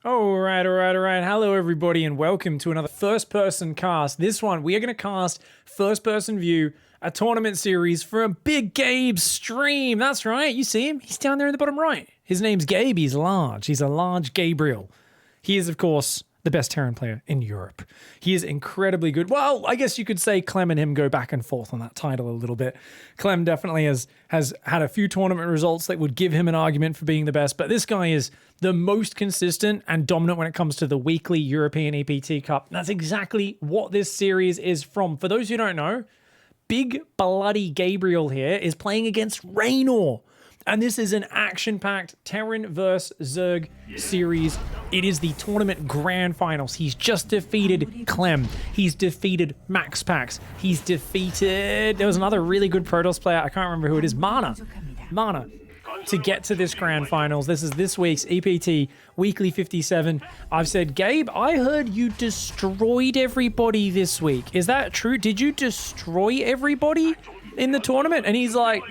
All right. Hello, everybody, and welcome to another first-person cast. This one, we are going to cast first-person view, a tournament series for a big Gabe stream. That's right. You see him? He's down there in the bottom right. His name's Gabe. He's large. He's a large Gabriel. He is, of course, the best Terran player in Europe. He is incredibly good. Well, I guess you could say Clem and him go back and forth on that title a little bit. Clem definitely has had a few tournament results that would give him an argument for being the best, but this guy is the most consistent and dominant when it comes to the weekly European EPT Cup. And that's exactly what this series is from. For those who don't know, Big Bloody Gabriel here is playing against Reynor. And this is an action-packed Terran vs. Zerg series. It is the tournament grand finals. He's just defeated Clem. He's defeated Max Pax. He's defeated... There was another really good Protoss player. I can't remember who it is. Mana. To get to this grand finals. This is this week's EPT Weekly 57. I've said, Gabe, I heard you destroyed everybody this week. Is that true? Did you destroy everybody in the tournament? And he's like...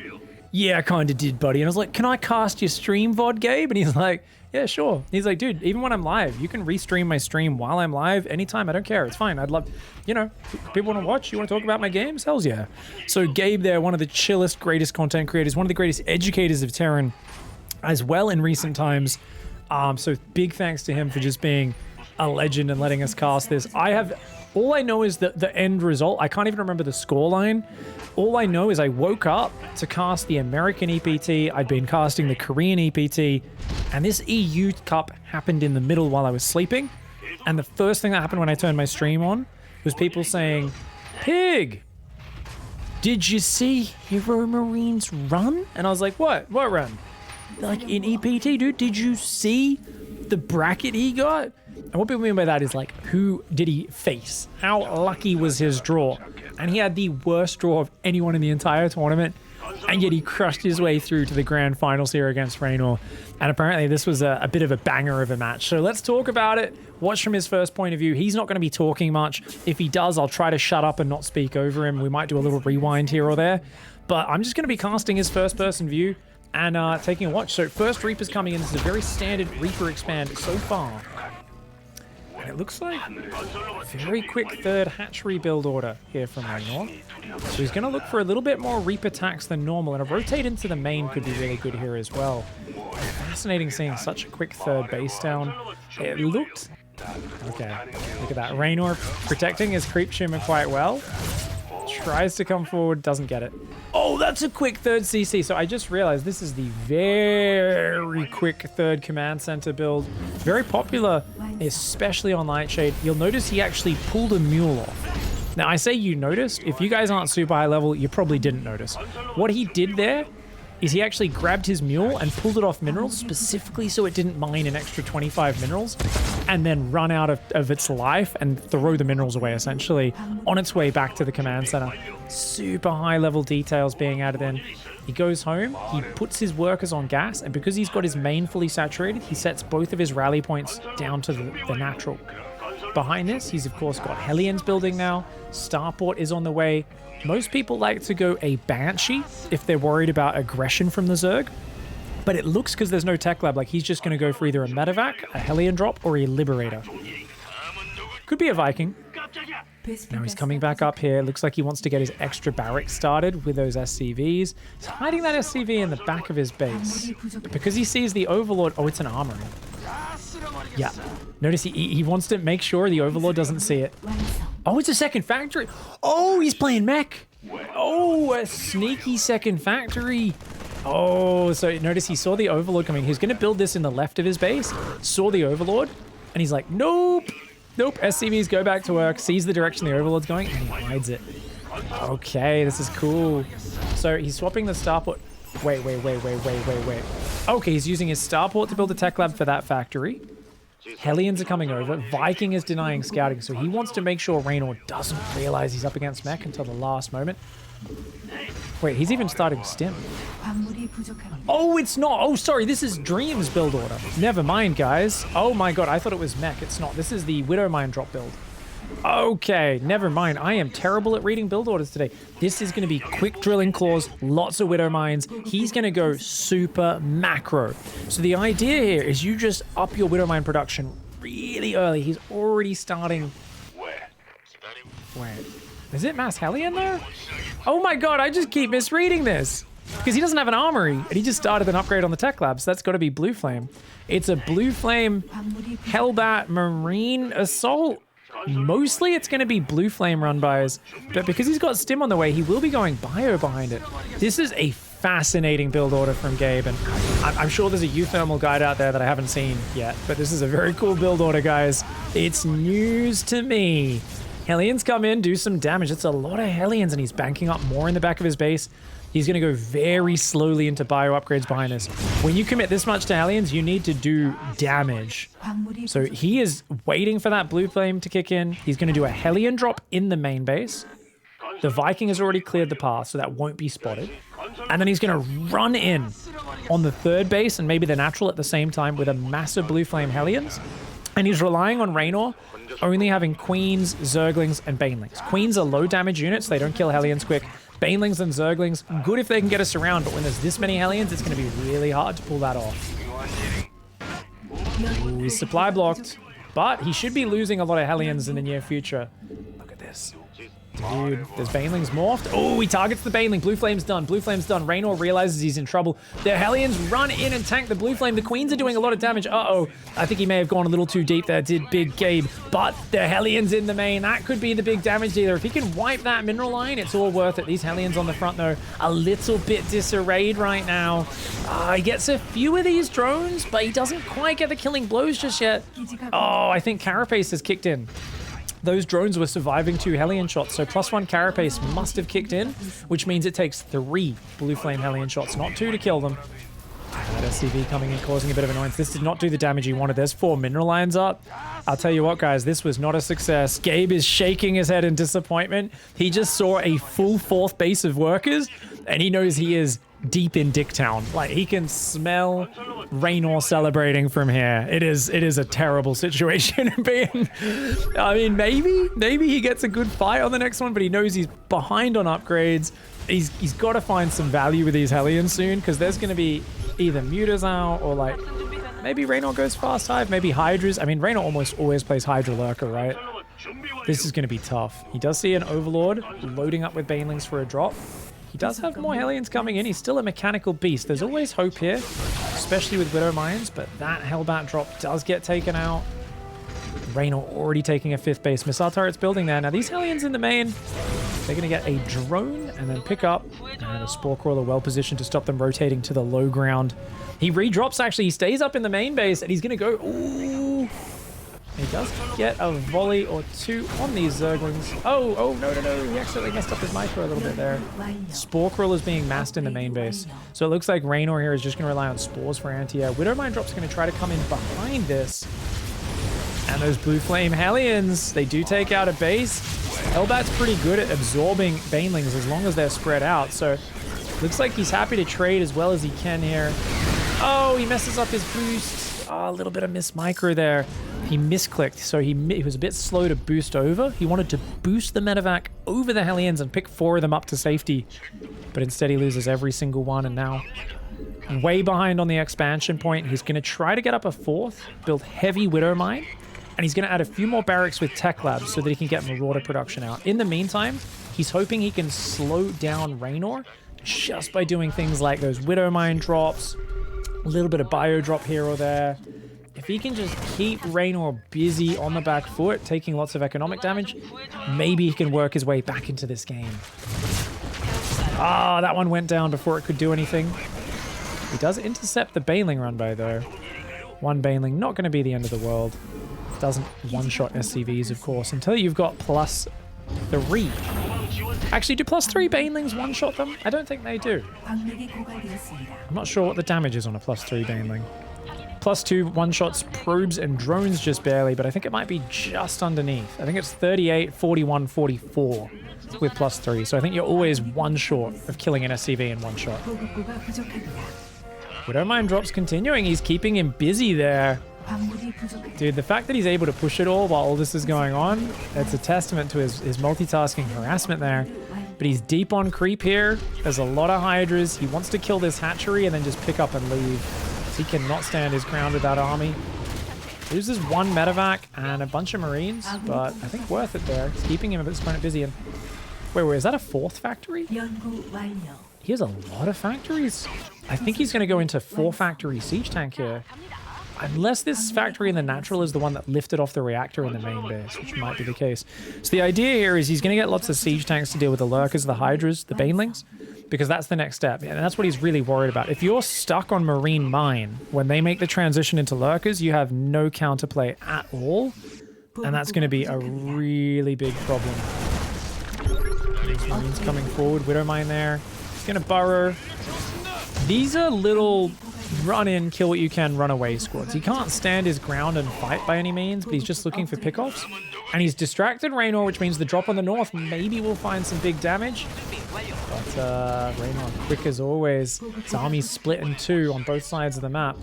Yeah, I kind of did, buddy. And I was like, can I cast your stream VOD, Gabe? And he's like, yeah, sure. He's like, dude, even when I'm live, you can restream my stream while I'm live anytime. I don't care. It's fine. I'd love, people want to watch. You want to talk about my games? Hells yeah. So Gabe there, one of the chillest, greatest content creators, one of the greatest educators of Terran as well in recent times. So big thanks to him for just being a legend and letting us cast this. All I know is that the end result, I can't even remember the scoreline. All I know is I woke up to cast the American EPT. I'd been casting the Korean EPT, and this EU Cup happened in the middle while I was sleeping. And the first thing that happened when I turned my stream on was people saying, Pig, did you see HEROMARINE's run? And I was like, what? What run? Like in EPT, dude, did you see the bracket he got? And what people mean by that is like, who did he face? How lucky was his draw? And he had the worst draw of anyone in the entire tournament, and yet he crushed his way through to the grand finals here against Reynor. And apparently this was a bit of a banger of a match. So let's talk about it. Watch from his first point of view. He's not going to be talking much. If he does, I'll try to shut up and not speak over him. We might do a little rewind here or there. But I'm just going to be casting his first person view and taking a watch. So first Reaper's coming in. This is a very standard Reaper expand so far. And it looks like a very quick third hatchery build order here from Reynor. So he's going to look for a little bit more Reaper attacks than normal, and a rotate into the main could be really good here as well. Fascinating seeing such a quick third base down. It looked... Okay, look at that. Reynor protecting his creep shimmer quite well. Tries to come forward, doesn't get it. Oh, that's a quick third CC. So I just realized this is the very quick third command center build. Very popular, especially on Nightshade. You'll notice he actually pulled a mule off. Now, I say you noticed. If you guys aren't super high level, you probably didn't notice. What he did there is he actually grabbed his mule and pulled it off minerals specifically so it didn't mine an extra 25 minerals and then run out of its life and throw the minerals away, essentially, on its way back to the command center. Super high level details being added in. He goes home, he puts his workers on gas, and because he's got his main fully saturated, he sets both of his rally points down to the natural. Behind this, he's of course got Hellions building now. Starport is on the way. Most people like to go a Banshee if they're worried about aggression from the Zerg. But it looks, because there's no tech lab, like he's just going to go for either a Medevac, a Hellion drop, or a Liberator. Could be a Viking. Now he's coming back up here. Looks like he wants to get his extra barracks started with those SCVs. He's hiding that SCV in the back of his base. But because he sees the Overlord... Oh, it's an armory. Yeah. Notice he wants to make sure the Overlord doesn't see it. Oh, it's a second factory. Oh, he's playing mech. Oh, a sneaky second factory. Oh, so notice he saw the Overlord coming. He's going to build this in the left of his base. Saw the Overlord. And he's like, nope. Nope. SCVs go back to work. Sees the direction the Overlord's going. And he hides it. Okay, this is cool. So he's swapping the starport. Wait. Okay, he's using his starport to build a tech lab for that factory. Hellions are coming over. Viking is denying scouting, so he wants to make sure Reynor doesn't realize he's up against mech until the last moment. Wait, he's even starting stim. Oh, it's not. Oh, sorry, this is Dream's build order. Never mind, guys. Oh my god, I thought it was mech. It's not. This is the Widowmine drop build. Okay, never mind. I am terrible at reading build orders today. This is going to be quick drilling claws, lots of widow mines. He's going to go super macro. So the idea here is you just up your widow mine production really early. He's already starting. Wait, is it Mass Hellion there? Oh my god, I just keep misreading this. Because he doesn't have an armory, and he just started an upgrade on the tech lab, so that's got to be Blue Flame. It's a Blue Flame Hellbat Marine Assault. Mostly it's going to be Blue Flame run-bys, but because he's got Stim on the way, he will be going Bio behind it. This is a fascinating build order from Gabe, and I'm sure there's a Euthermal guide out there that I haven't seen yet, but this is a very cool build order, guys. It's news to me. Hellions come in, do some damage. It's a lot of Hellions, and he's banking up more in the back of his base. He's going to go very slowly into bio upgrades behind this. When you commit this much to Hellions, you need to do damage. So he is waiting for that Blue Flame to kick in. He's going to do a Hellion drop in the main base. The Viking has already cleared the path, so that won't be spotted. And then he's going to run in on the third base and maybe the natural at the same time with a massive Blue Flame Hellions. And he's relying on Reynor only having Queens, Zerglings, and Banelings. Queens are low damage units. They don't kill Hellions quick. Banelings and Zerglings, good if they can get us around, but when there's this many Hellions, it's going to be really hard to pull that off. Ooh, he's supply blocked, but he should be losing a lot of Hellions in the near future. Look at this. Dude, there's Banelings morphed. Oh, he targets the Baneling. Blue Flame's done. Blue Flame's done. Reynor realizes he's in trouble. The Hellions run in and tank the Blue Flame. The Queens are doing a lot of damage. Uh-oh. I think he may have gone a little too deep there, did Big Gabe. But the Hellions in the main. That could be the big damage dealer. If he can wipe that mineral line, it's all worth it. These Hellions on the front, though, a little bit disarrayed right now. He gets a few of these drones, but he doesn't quite get the killing blows just yet. Oh, I think Carapace has kicked in. Those drones were surviving 2 Hellion shots, so +1 Carapace must have kicked in, which means it takes 3 Blue Flame Hellion shots, not 2 to kill them. That SCV coming in, causing a bit of annoyance. This did not do the damage he wanted. There's 4 mineral lines up. I'll tell you what, guys, this was not a success. Gabe is shaking his head in disappointment. He just saw a full 4th base of workers, and he knows he is deep in Dicktown. Like, he can smell Reynor celebrating from here. It is a terrible situation to be in. I mean, maybe he gets a good fight on the next one, but he knows he's behind on upgrades. He's got to find some value with these Hellions soon, because there's going to be either Mutas out or, like, maybe Reynor goes fast hive, maybe Hydras. I mean, Reynor almost always plays Hydra Lurker, right? This is going to be tough. He does see an Overlord loading up with Banelings for a drop. He does have more Hellions coming in. He's still a mechanical beast. There's always hope here, especially with Widow Mines, but that Hellbat drop does get taken out. Reynor already taking a 5th base. Missile turrets building there. Now, these Hellions in the main, they're going to get a drone and then pick up. And a Spore Crawler well positioned to stop them rotating to the low ground. He redrops, actually. He stays up in the main base, and he's going to go... Ooh. He does get a volley or 2 on these Zerglings. Oh, no. He accidentally messed up his micro a little bit there. Spore Crawler is being massed in the main base. So it looks like Reynor here is just going to rely on Spores for anti-air. Widow Mine Drop's going to try to come in behind this. And those Blue Flame Hellions, they do take out a base. Hellbat's pretty good at absorbing Banelings as long as they're spread out. So looks like he's happy to trade as well as he can here. Oh, he messes up his boost. Oh, a little bit of miss micro there. He misclicked, so he was a bit slow to boost over. He wanted to boost the medevac over the Hellions and pick 4 of them up to safety. But instead he loses every single one, and now way behind on the expansion point. He's going to try to get up a 4th, build heavy Widow Mine, and he's going to add a few more barracks with Tech Labs so that he can get Marauder production out. In the meantime, he's hoping he can slow down Reynor just by doing things like those Widow Mine drops, a little bit of bio drop here or there. If he can just keep Reynor busy on the back foot, taking lots of economic damage, maybe he can work his way back into this game. Ah, that one went down before it could do anything. He does intercept the Baneling run by, though. 1 Baneling, not going to be the end of the world. Doesn't one-shot SCVs, of course, until you've got +3. Actually, do +3 Banelings one-shot them? I don't think they do. I'm not sure what the damage is on a +3 Baneling. +2 one-shots probes and drones just barely, but I think it might be just underneath. I think it's 38, 41, 44 with +3. So I think you're always 1 short of killing an SCV in 1 shot. Widow Mine drops continuing. He's keeping him busy there. Dude, the fact that he's able to push it all while all this is going on, it's a testament to his multitasking harassment there. But he's deep on creep here. There's a lot of Hydras. He wants to kill this hatchery and then just pick up and leave. He cannot stand his ground with that army. Loses one medevac and a bunch of Marines, but I think worth it there. It's keeping him at this point busy. And wait, is that a 4th factory? He has a lot of factories. I think he's going to go into 4-factory siege tank here. Unless this factory in the natural is the one that lifted off the reactor in the main base, which might be the case. So the idea here is he's going to get lots of siege tanks to deal with the lurkers, the hydras, the banelings, because that's the next step. And that's what he's really worried about. If you're stuck on Marine Mine, when they make the transition into lurkers, you have no counterplay at all. And that's going to be a really big problem. These Marines coming forward. Widow Mine there. He's going to burrow. These are little run in, kill what you can, run away squads. He can't stand his ground and fight by any means, but he's just looking for pickoffs. And he's distracted Reynor, which means the drop on the north maybe will find some big damage. But Reynor quick as always. His army's split in 2 on both sides of the map.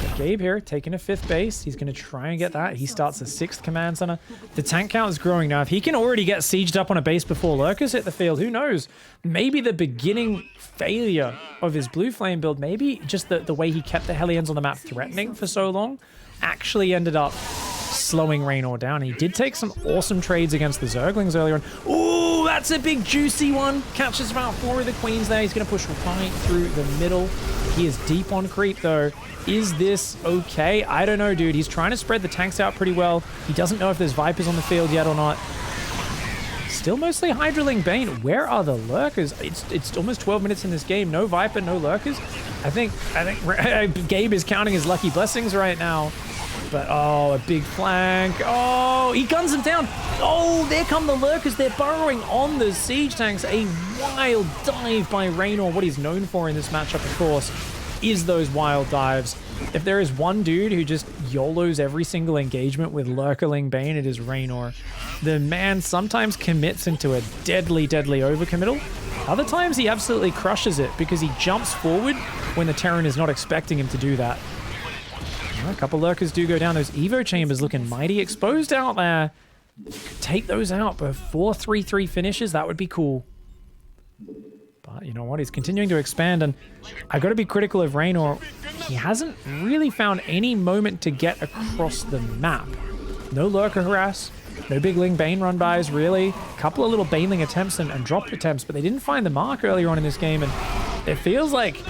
But Gabe here taking a 5th base. He's going to try and get that. He starts a 6th command center. The tank count is growing now. If he can already get sieged up on a base before lurkers hit the field, who knows? Maybe the beginning failure of his blue flame build, maybe just the way he kept the Hellions on the map threatening for so long, actually ended up slowing Reynor down. He did take some awesome trades against the Zerglings earlier on. Ooh, that's a big juicy one. Catches about 4 of the queens there. He's going to push right through the middle. He is deep on creep though. Is this okay? I don't know, dude. He's trying to spread the tanks out pretty well. He doesn't know if there's Vipers on the field yet or not. Still mostly Hydraling Bane. Where are the lurkers? It's almost 12 minutes in this game. No Viper, no lurkers. I think Gabe is counting his lucky blessings right now. But oh, a big flank. Oh, he guns them down. Oh, there come the lurkers. They're burrowing on the siege tanks. A wild dive by Reynor. What he's known for in this matchup, of course, is those wild dives. If there is one dude who just YOLOs every single engagement with Lurkerling Bane, it is Reynor. The man sometimes commits into a deadly, deadly overcommittal. Other times he absolutely crushes it because he jumps forward when the Terran is not expecting him to do that. A couple lurkers do go down. Those Evo chambers looking mighty exposed out there. Take those out before 3-3 finishes. That would be cool. But you know what? He's continuing to expand, and I got to be critical of Reynor. He hasn't really found any moment to get across the map. No lurker harass. No big Ling Bane run-bys, really. A couple of little Baneling attempts and drop attempts, but they didn't find the mark earlier on in this game, and it feels like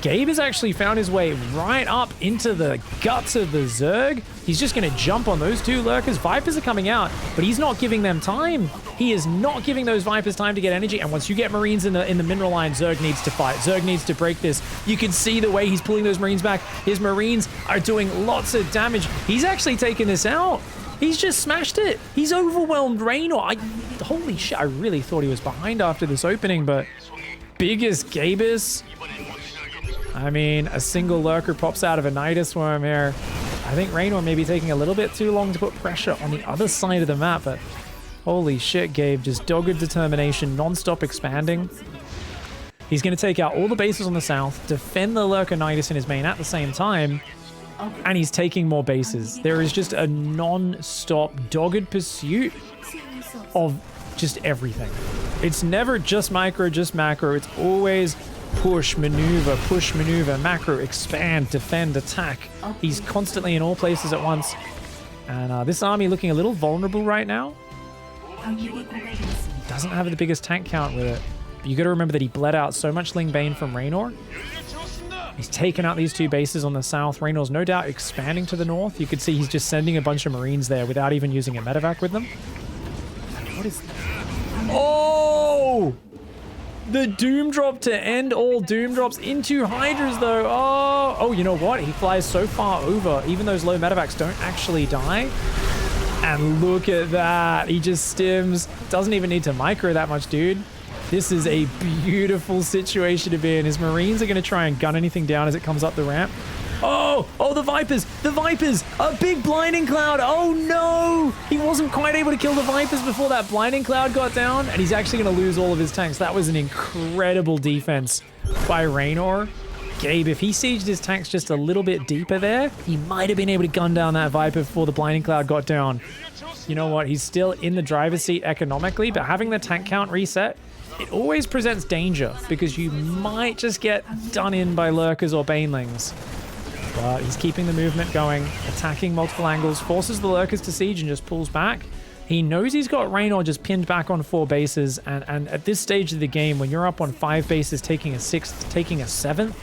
Gabe has actually found his way right up into the guts of the Zerg. He's just going to jump on those 2 lurkers. Vipers are coming out, but he's not giving them time. He is not giving those Vipers time to get energy, and once you get Marines in the mineral line, Zerg needs to fight. Zerg needs to break this. You can see the way he's pulling those Marines back. His Marines are doing lots of damage. He's actually taken this out. He's just smashed it. He's overwhelmed Reynor. Holy shit, I really thought he was behind after this opening, but biggest Gabus. I mean, a single lurker pops out of a Nidus Worm here. I think Reynor may be taking a little bit too long to put pressure on the other side of the map, but holy shit, Gabe, just dogged determination, non-stop expanding. He's going to take out all the bases on the south, defend the lurker Nidus in his main at the same time, and he's taking more bases. There is just a non-stop dogged pursuit of just everything. It's never just micro, just macro. It's always push, maneuver, macro, expand, defend, attack. He's constantly in all places at once. And this army looking a little vulnerable right now. Doesn't have the biggest tank count with it. But you got to remember that he bled out so much Ling Bane from Reynor. He's taken out these 2 bases on the south. Reynor's no doubt expanding to the north. You could see he's just sending a bunch of Marines there without even using a medevac with them. What is that? Oh! The Doom Drop to end all Doom Drops into Hydras, though. Oh, you know what? He flies so far over. Even those low medevacs don't actually die. And look at that. He just stims. Doesn't even need to micro that much, dude. This is a beautiful situation to be in. His Marines are going to try and gun anything down as it comes up the ramp. Oh, the Vipers, a big blinding cloud. Oh no, he wasn't quite able to kill the Vipers before that blinding cloud got down, and he's actually going to lose all of his tanks. That was an incredible defense by Reynor. Gabe, if he sieged his tanks just a little bit deeper there, he might have been able to gun down that Viper before the blinding cloud got down. You know what, he's still in the driver's seat economically, but having the tank count reset, it always presents danger because you might just get done in by lurkers or banelings. But he's keeping the movement going, attacking multiple angles, forces the lurkers to siege and just pulls back. He knows he's got Reynor just pinned back on 4 bases, and at this stage of the game, when you're up on 5 bases, taking a 6th, taking a 7th,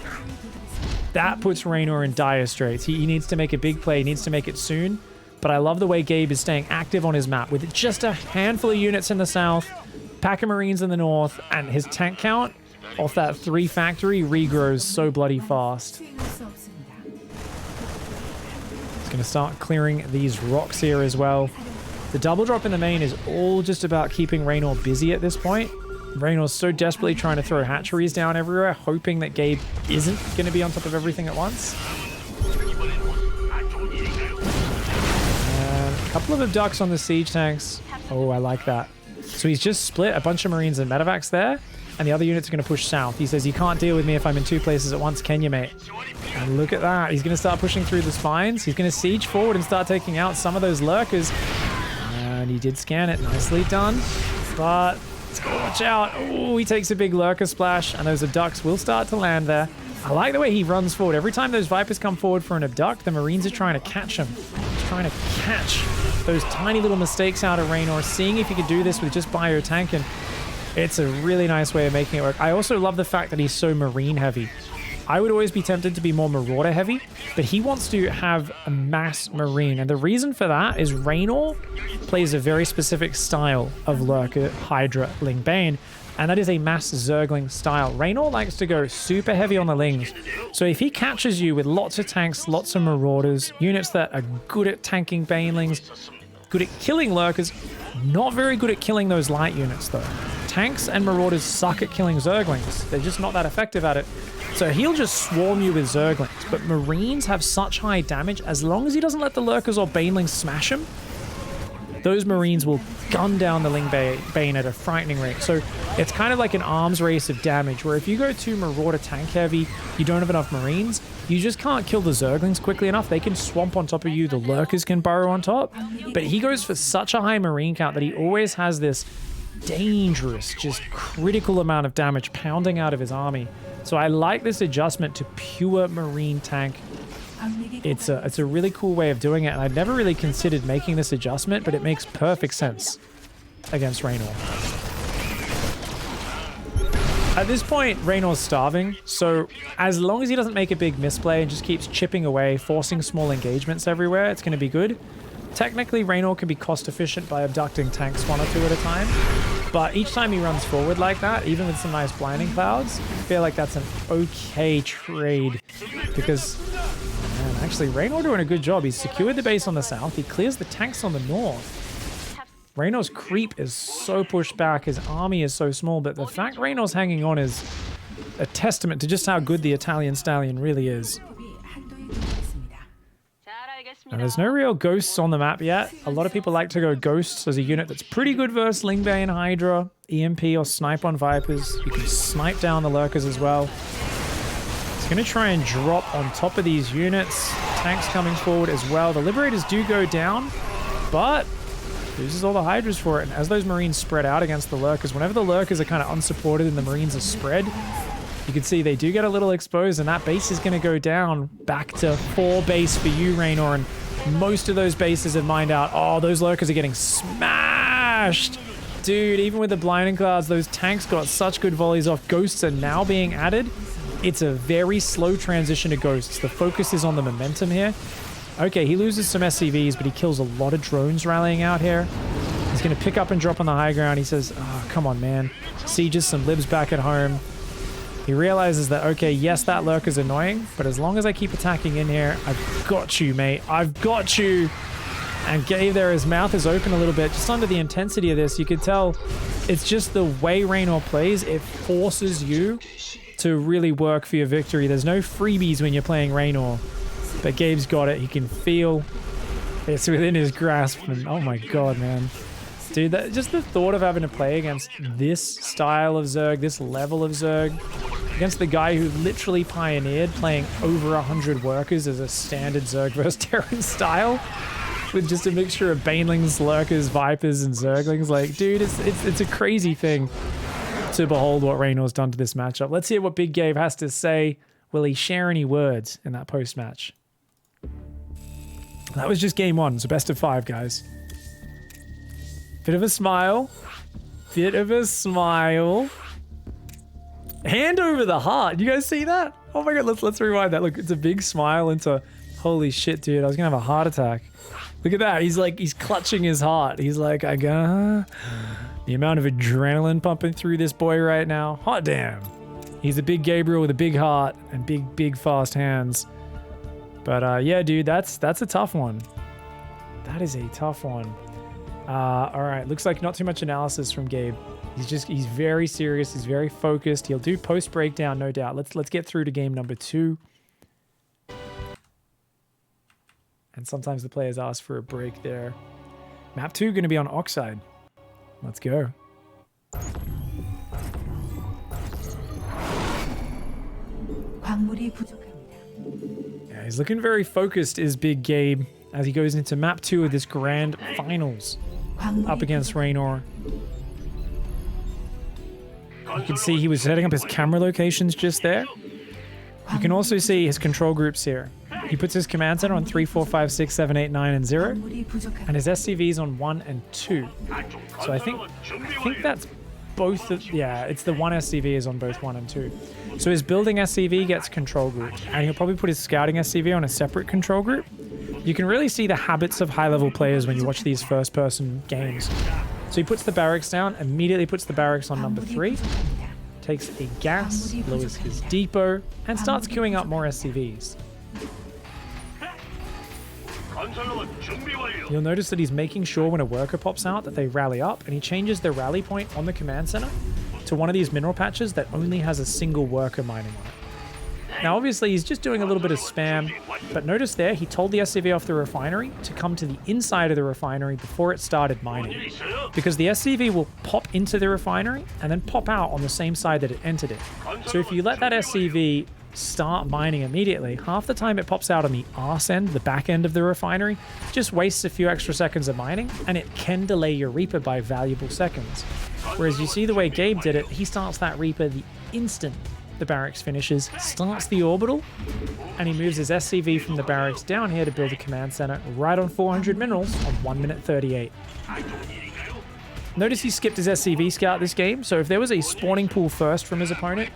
that puts Reynor in dire straits. He needs to make a big play, he needs to make it soon. But I love the way Gabe is staying active on his map with just a handful of units in the south, pack of Marines in the north, and his tank count off that 3 factory regrows so bloody fast. He's going to start clearing these rocks here as well. The double drop in the main is all just about keeping Reynor busy at this point. Reynor's so desperately trying to throw hatcheries down everywhere, hoping that Gabe isn't going to be on top of everything at once. And a couple of abducts on the siege tanks. Oh, I like that. So he's just split a bunch of Marines and medevacs there, and the other units are going to push south. He says, you can't deal with me if I'm in 2 places at once, can you, mate? And look at that. He's going to start pushing through the spines. He's going to siege forward and start taking out some of those lurkers. And he did scan it. Nicely done. But let's go watch out. Oh, he takes a big lurker splash, and those abducts will start to land there. I like the way he runs forward. Every time those Vipers come forward for an abduct, the Marines are trying to catch him. Trying to catch those tiny little mistakes out of Reynor, seeing if you could do this with just bio-tank, and it's a really nice way of making it work. I also love the fact that he's so Marine heavy. I would always be tempted to be more Marauder heavy, but he wants to have a mass Marine. And the reason for that is Reynor plays a very specific style of Lurker, Hydra, Ling Bane, and that is a mass Zergling style. Reynor likes to go super heavy on the Lings. So if he catches you with lots of tanks, lots of Marauders, units that are good at tanking Banelings, good at killing Lurkers, not very good at killing those light units though. Tanks and Marauders suck at killing Zerglings. They're just not that effective at it. So he'll just swarm you with Zerglings, but Marines have such high damage, as long as he doesn't let the Lurkers or Banelings smash him, those Marines will gun down the Ling Bane at a frightening rate. So it's kind of like an arms race of damage, where if you go too Marauder tank heavy, you don't have enough Marines, you just can't kill the Zerglings quickly enough. They can swamp on top of you, the Lurkers can burrow on top, but he goes for such a high Marine count that he always has this dangerous, just critical amount of damage pounding out of his army. So I like this adjustment to pure Marine tank. It's a really cool way of doing it, and I'd never really considered making this adjustment, but it makes perfect sense against Reynor. At this point, Reynor's starving, so as long as he doesn't make a big misplay and just keeps chipping away, forcing small engagements everywhere, it's going to be good. Technically, Reynor can be cost efficient by abducting tanks 1 or 2 at a time, but each time he runs forward like that, even with some nice blinding clouds, I feel like that's an okay trade, because man, actually, Reynor doing a good job. He's secured the base on the south. He clears the tanks on the north. Reynor's creep is so pushed back. His army is so small, but the fact Reynor's hanging on is a testament to just how good the Italian Stallion really is. Now, there's no real ghosts on the map yet. A lot of people like to go ghosts as a unit that's pretty good versus Ling Bane, Hydra, EMP, or snipe on Vipers. You can snipe down the Lurkers as well. Going to try and drop on top of these units. Tanks coming forward as well. The Liberators do go down, but loses all the Hydras for it. And as those Marines spread out against the Lurkers, whenever the Lurkers are kind of unsupported and the Marines are spread, you can see they do get a little exposed, and that base is going to go down back to 4 base for you, Reynor, and most of those bases have mined out. Oh, those Lurkers are getting smashed. Dude, even with the blinding clouds, those tanks got such good volleys off. Ghosts are now being added. It's a very slow transition to Ghosts. The focus is on the momentum here. Okay, he loses some SCVs, but he kills a lot of drones rallying out here. He's going to pick up and drop on the high ground. He says, oh, come on, man. Sieges some libs back at home. He realizes that, okay, yes, that Lurker's annoying, but as long as I keep attacking in here, I've got you, mate. I've got you. And Gabe there, his mouth is open a little bit. Just under the intensity of this, you could tell it's just the way Reynor plays. It forces you to really work for your victory. There's no freebies when you're playing Reynor, but Gabe's got it. He can feel it's within his grasp, and oh my god, man. Dude, just the thought of having to play against this style of Zerg, this level of Zerg, against the guy who literally pioneered playing over 100 workers as a standard Zerg versus Terran style, with just a mixture of Banelings, Lurkers, Vipers, and Zerglings. Like, dude, it's a crazy thing to behold what Reynor's done to this matchup. Let's hear what Big Gabe has to say. Will he share any words in that post-match That was just game one, so best of 5, guys. Bit of a smile. Bit of a smile. Hand over the heart. You guys see that? Oh my god, let's rewind that. Look, it's a big smile into holy shit, dude. I was gonna have a heart attack. Look at that. He's clutching his heart. He's like, I got the amount of adrenaline pumping through this boy right now. Hot damn. He's a big Gabriel with a big heart and big fast hands. But yeah, dude, that's a tough one. That is a tough one. All right, looks like not too much analysis from Gabe. He's very serious. He's very focused. He'll do post breakdown, no doubt. Let's get through to game number 2. And sometimes the players ask for a break there. Map 2 going to be on Oxide. Let's go. Yeah, he's looking very focused, is Big Gabe, as he goes into map 2 of this grand finals up against Reynor. You can see he was setting up his camera locations just there. You can also see his control groups here. He puts his command center on 3, 4, 5, 6, 7, 8, 9, and 0. And his SCVs on 1 and 2. So I think that's both, yeah, it's the one SCV is on both 1 and 2. So his building SCV gets control group, and he'll probably put his scouting SCV on a separate control group. You can really see the habits of high-level players when you watch these first-person games. So he puts the barracks down, immediately puts the barracks on number 3, takes a gas, lowers his depot, and starts queuing up more SCVs. You'll notice that he's making sure when a worker pops out that they rally up, and he changes the rally point on the command center to one of these mineral patches that only has a single worker mining on it. Now obviously he's just doing a little bit of spam, but notice there he told the SCV off the refinery to come to the inside of the refinery before it started mining, because the SCV will pop into the refinery and then pop out on the same side that it entered it. So if you let that SCV start mining immediately, half the time it pops out on the arse end, the back end of the refinery, just wastes a few extra seconds of mining, and it can delay your Reaper by valuable seconds. Whereas you see the way Gabe did it, he starts that Reaper the instant the barracks finishes, starts the orbital, and he moves his SCV from the barracks down here to build a command center right on 400 minerals on 1 minute 38. Notice he skipped his SCV scout this game, so if there was a spawning pool first from his opponent,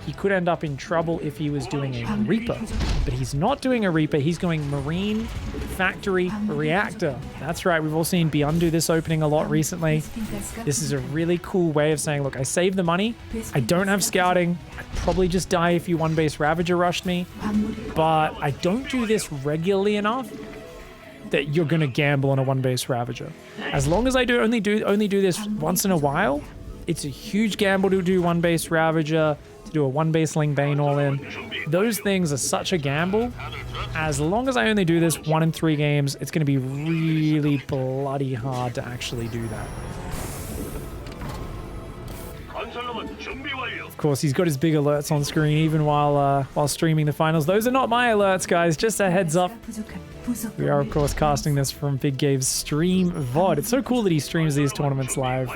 he could end up in trouble if he was doing a Reaper. But he's not doing a Reaper, he's going Marine, Factory, Reactor. That's right, we've all seen Beyond do this opening a lot recently. This is a really cool way of saying, look, I saved the money, I don't have scouting, I'd probably just die if you one-base Ravager rushed me, but I don't do this regularly enough that you're going to gamble on a one-base Ravager. As long as I only do this once in a while, it's a huge gamble to do one-base Ravager, to do a one-base Ling Bane all-in. Those things are such a gamble. As long as I only do this 1 in 3 games, it's going to be really bloody hard to actually do that. Of course, he's got his big alerts on screen even while streaming the finals. Those are not my alerts, guys. Just a heads up. We are, of course, casting this from Big Gabe's stream VOD. It's so cool that he streams these tournaments live.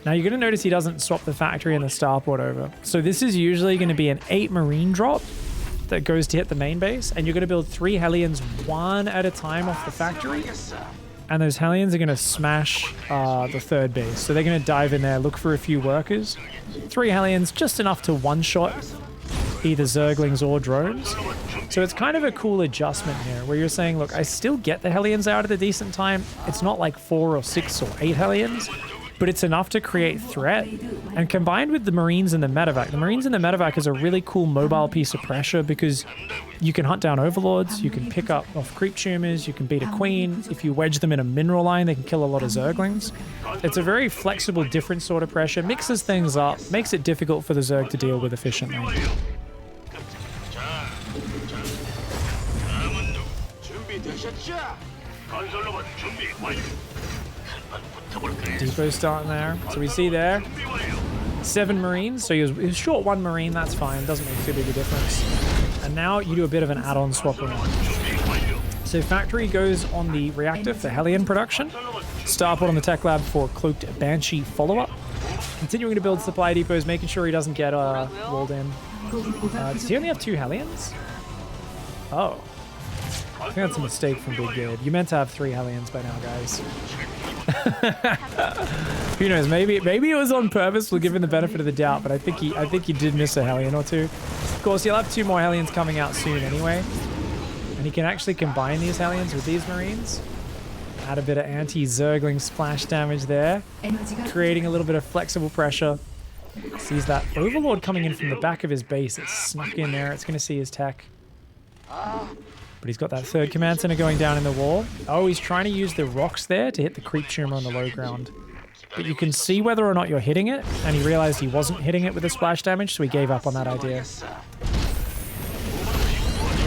Now, you're going to notice he doesn't swap the factory and the starport over. So this is usually going to be an 8 Marine drop that goes to hit the main base, and you're going to build 3 Hellions one at a time off the factory. And those Hellions are going to smash the third base. So they're going to dive in there, look for a few workers. 3 Hellions, just enough to one-shot either Zerglings or drones. So it's kind of a cool adjustment here, where you're saying, look, I still get the Hellions out at a decent time. It's not like 4 or 6 or 8 Hellions, but it's enough to create threat. And combined with the Marines and the Medevac, the Marines and the Medevac is a really cool mobile piece of pressure, because you can hunt down overlords, you can pick up off creep tumors, you can beat a queen. If you wedge them in a mineral line, they can kill a lot of Zerglings. It's a very flexible, different sort of pressure, mixes things up, makes it difficult for the Zerg to deal with efficiently. Depot starting there. So we see there 7 Marines. So he was short 1 Marine. That's fine. Doesn't make too big a difference. And now you do a bit of an add-on swap around. So factory goes on the reactor for Hellion production. Starport on the tech lab for cloaked Banshee follow-up. Continuing to build supply depots, making sure he doesn't get walled in. Does he only have 2 Hellions? Oh. I think that's a mistake from Big Gabe. You meant to have 3 Hellions by now, guys. Who knows? Maybe it was on purpose. We'll give him the benefit of the doubt, but I think he did miss a Hellion or 2. Of course, he'll have 2 more Hellions coming out soon anyway, and he can actually combine these Hellions with these Marines. Add a bit of anti-Zergling splash damage there, creating a little bit of flexible pressure. Sees that Overlord coming in from the back of his base. It's snuck in there. It's going to see his tech. But he's got that 3rd command center going down in the wall. Oh, he's trying to use the rocks there to hit the creep tumor on the low ground. But you can see whether or not you're hitting it, and he realized he wasn't hitting it with the splash damage, so he gave up on that idea.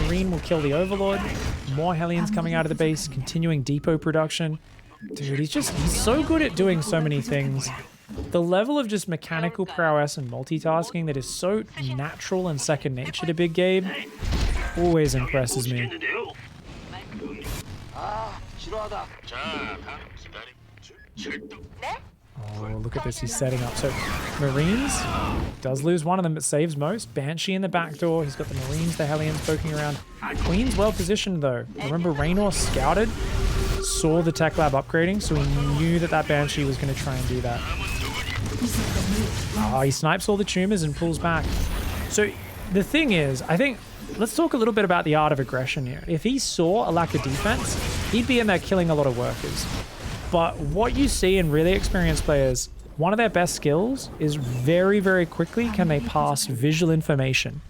Marine will kill the Overlord. More Hellions coming out of the base, continuing depot production. Dude, he's so good at doing so many things. The level of just mechanical prowess and multitasking that is so natural and second nature to Big Gabe always impresses me. Oh, look at this. He's setting up. So, Marines does lose one of them, but saves most. Banshee in the back door. He's got the Marines, the Hellions poking around. Queen's well positioned, though. Remember, Reynor scouted, saw the tech lab upgrading, so he knew that Banshee was going to try and do that. Oh, he snipes all the tumors and pulls back. So, the thing is, I think, let's talk a little bit about the art of aggression here. If he saw a lack of defense, he'd be in there killing a lot of workers. But what you see in really experienced players, one of their best skills is very, very quickly can they pass visual information.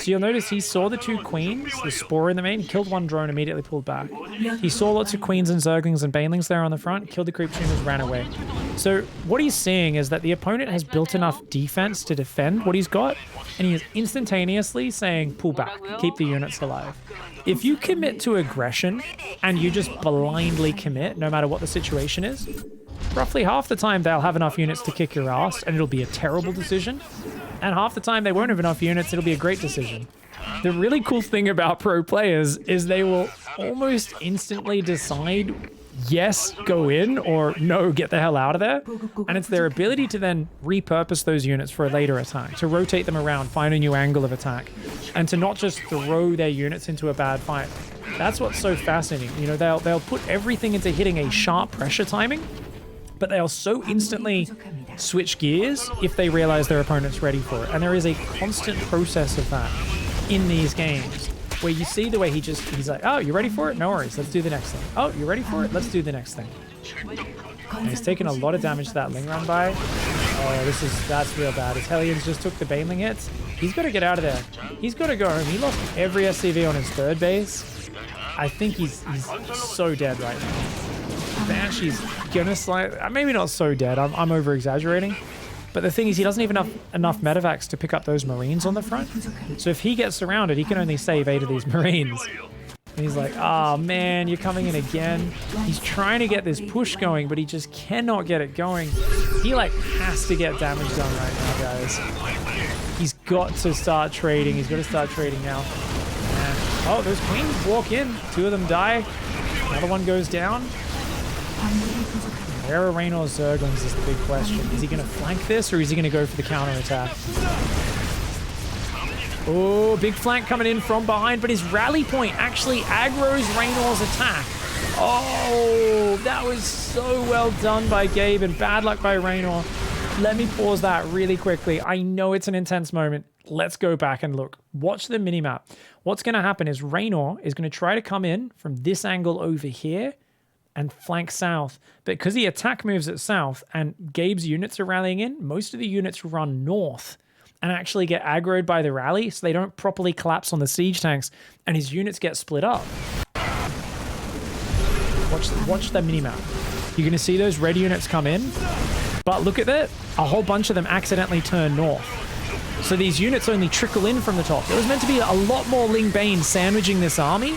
So you'll notice he saw the 2 queens, the spore in the main, killed 1 drone, immediately pulled back. He saw lots of queens and zerglings and banelings there on the front, killed the creep tumors, ran away. So what he's seeing is that the opponent has built enough defense to defend what he's got, and he is instantaneously saying, pull back, keep the units alive. If you commit to aggression and you just blindly commit, no matter what the situation is, roughly half the time they'll have enough units to kick your ass and it'll be a terrible decision. And half the time they won't have enough units, it'll be a great decision. The really cool thing about pro players is they will almost instantly decide, yes, go in, or no, get the hell out of there. And it's their ability to then repurpose those units for a later attack, to rotate them around, find a new angle of attack, and to not just throw their units into a bad fight. That's what's so fascinating. You know, they'll put everything into hitting a sharp pressure timing, but they'll so instantly switch gears if they realize their opponent's ready for it. And there is a constant process of that in these games, where you see the way he's like, oh, you ready for it? No worries, let's do the next thing. Oh, you ready for it? Let's do the next thing. And he's taken a lot of damage to that Ling run by. Oh, that's real bad. His Hellions just took the Baneling hits. He's got to get out of there. He's got to go home. He lost every SCV on his 3rd base. I think he's so dead right now. Banshee's gonna maybe not so dead, I'm over exaggerating, but the thing is he doesn't even have enough medevacs to pick up those Marines on the front, so if he gets surrounded he can only save 8 of these Marines. And he's like, oh man, you're coming in again. He's trying to get this push going, but he just cannot get it going. He has to get damage done right now, guys. He's got to start trading. He's got to start trading now. And, oh, those queens walk in, 2 of them die, another one goes down. Where are Reynor's Zerglings is the big question. Is he going to flank this, or is he going to go for the counter-attack? Oh, big flank coming in from behind, but his rally point actually aggroes Reynor's attack. Oh, that was so well done by Gabe, and bad luck by Reynor. Let me pause that really quickly. I know it's an intense moment. Let's go back and look. Watch the minimap. What's going to happen is Reynor is going to try to come in from this angle over here and flank south. But because the attack moves at south and Gabe's units are rallying in, most of the units run north and actually get aggroed by the rally, so they don't properly collapse on the siege tanks, and his units get split up. Watch the minimap. You're going to see those red units come in, but look at that. A whole bunch of them accidentally turn north. So these units only trickle in from the top. There was meant to be a lot more Ling Bane sandwiching this army,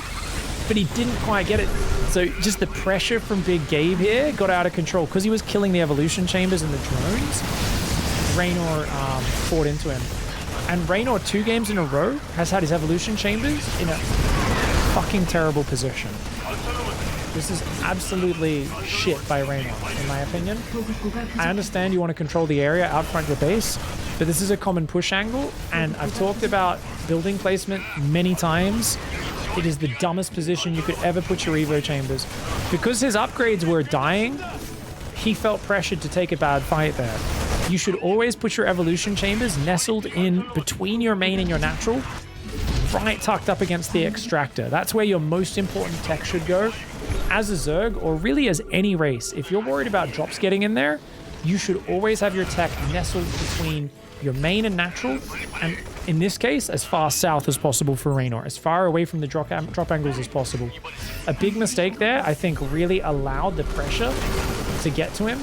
but he didn't quite get it. So just the pressure from Big Gabe here got out of control because he was killing the evolution chambers and the drones. Reynor fought into him. And Reynor 2 games in a row has had his evolution chambers in a fucking terrible position. This is absolutely shit by Reynor, in my opinion. I understand you want to control the area out front of your base, but this is a common push angle, and I've talked about building placement many times It is the dumbest position you could ever put your Evo chambers. Because his upgrades were dying, he felt pressured to take a bad fight there. You should always put your evolution chambers nestled in between your main and your natural, right tucked up against the extractor. That's where your most important tech should go. As a Zerg, or really as any race, if you're worried about drops getting in there, you should always have your tech nestled between your main and natural, and in this case, as far south as possible for Reynor, as far away from the drop angles as possible. A big mistake there, I think, really allowed the pressure to get to him,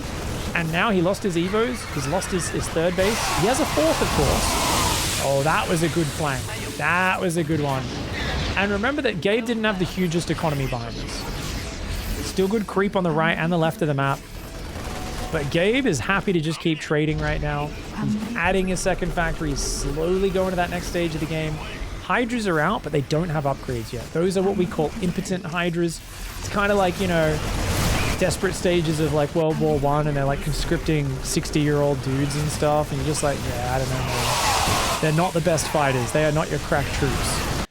and now he lost his Evos, he's lost his third base. He has a fourth, of course. Oh, that was a good flank. That was a good one. And remember that Gabe didn't have the hugest economy behind us. Still good creep on the right and the left of the map. But Gabe is happy to just keep trading right now. He's adding his second factory. He's slowly going to that next stage of the game. Hydras are out, but they don't have upgrades yet. Those are what we call impotent Hydras. It's kind of like, you know, desperate stages of like World War I, and they're like conscripting 60-year-old dudes and stuff. And you're just like, yeah, I don't know, man. They're not the best fighters. They are not your crack troops.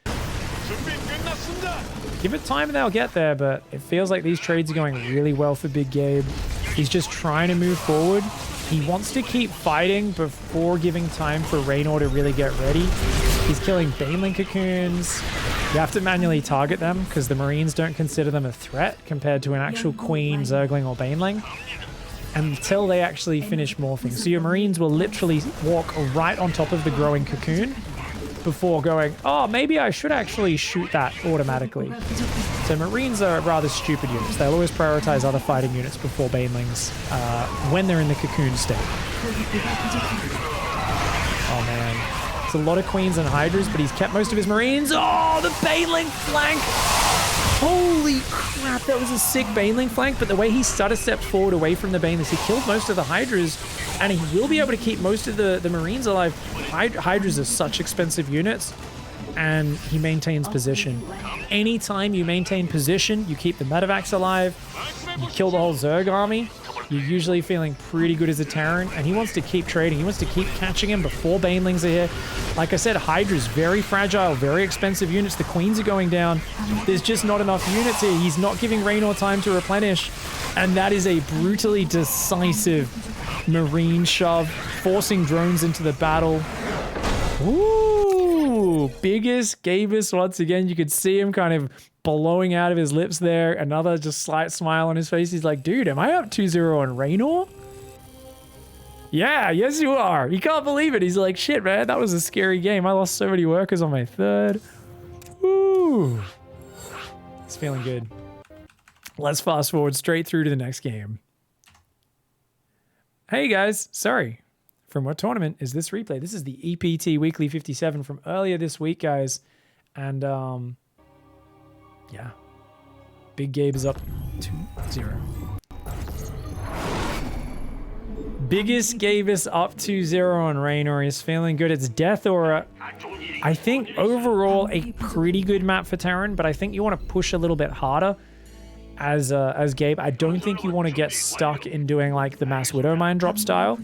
Give it time and they'll get there, but it feels like these trades are going really well for Big Gabe. He's just trying to move forward. He wants to keep fighting before giving time for Reynor to really get ready. He's killing Baneling cocoons. You have to manually target them because the Marines don't consider them a threat compared to an actual Queen, Zergling, or Baneling until they actually finish morphing. So your Marines will literally walk right on top of the growing cocoon before going, oh, maybe I should actually shoot that automatically. So Marines are rather stupid units. They'll always prioritize other fighting units before Banelings when they're in the cocoon state. Oh man. It's a lot of Queens and Hydras, but he's kept most of his Marines. Oh, the Baneling flank! Holy crap, that was a sick Baneling flank, but the way he started stepped forward away from the Banelings, he killed most of the Hydras, and he will be able to keep most of the Marines alive. Hydras are such expensive units, and he maintains position. Anytime you maintain position, you keep the medevacs alive, you kill the whole Zerg army, you're usually feeling pretty good as a Terran, and he wants to keep trading. He wants to keep catching him before Banelings are here. Like I said, Hydra's very fragile, very expensive units. The Queens are going down. There's just not enough units here. He's not giving Reynor time to replenish, and that is a brutally decisive Marine shove, forcing drones into the battle. Ooh, biggest Gabus once again. You could see him kind of blowing out of his lips there. Another just slight smile on his face. He's like, dude, am I up 2-0 on Reynor? Yeah, yes you are. He can't believe it. He's like, shit, man, that was a scary game. I lost so many workers on my third. Ooh. It's feeling good. Let's fast forward straight through to the next game. Hey guys, sorry. From what tournament is this replay? This is the EPT Weekly 57 from earlier this week, guys. And, yeah. Big Gabe is up 2-0. Biggest Gabe is up 2-0 on Reynor. He's feeling good. It's Death Aura. I think overall a pretty good map for Terran, but I think you want to push a little bit harder as Gabe. I don't think you want to get stuck in doing like the Mass Widow Mine drop style,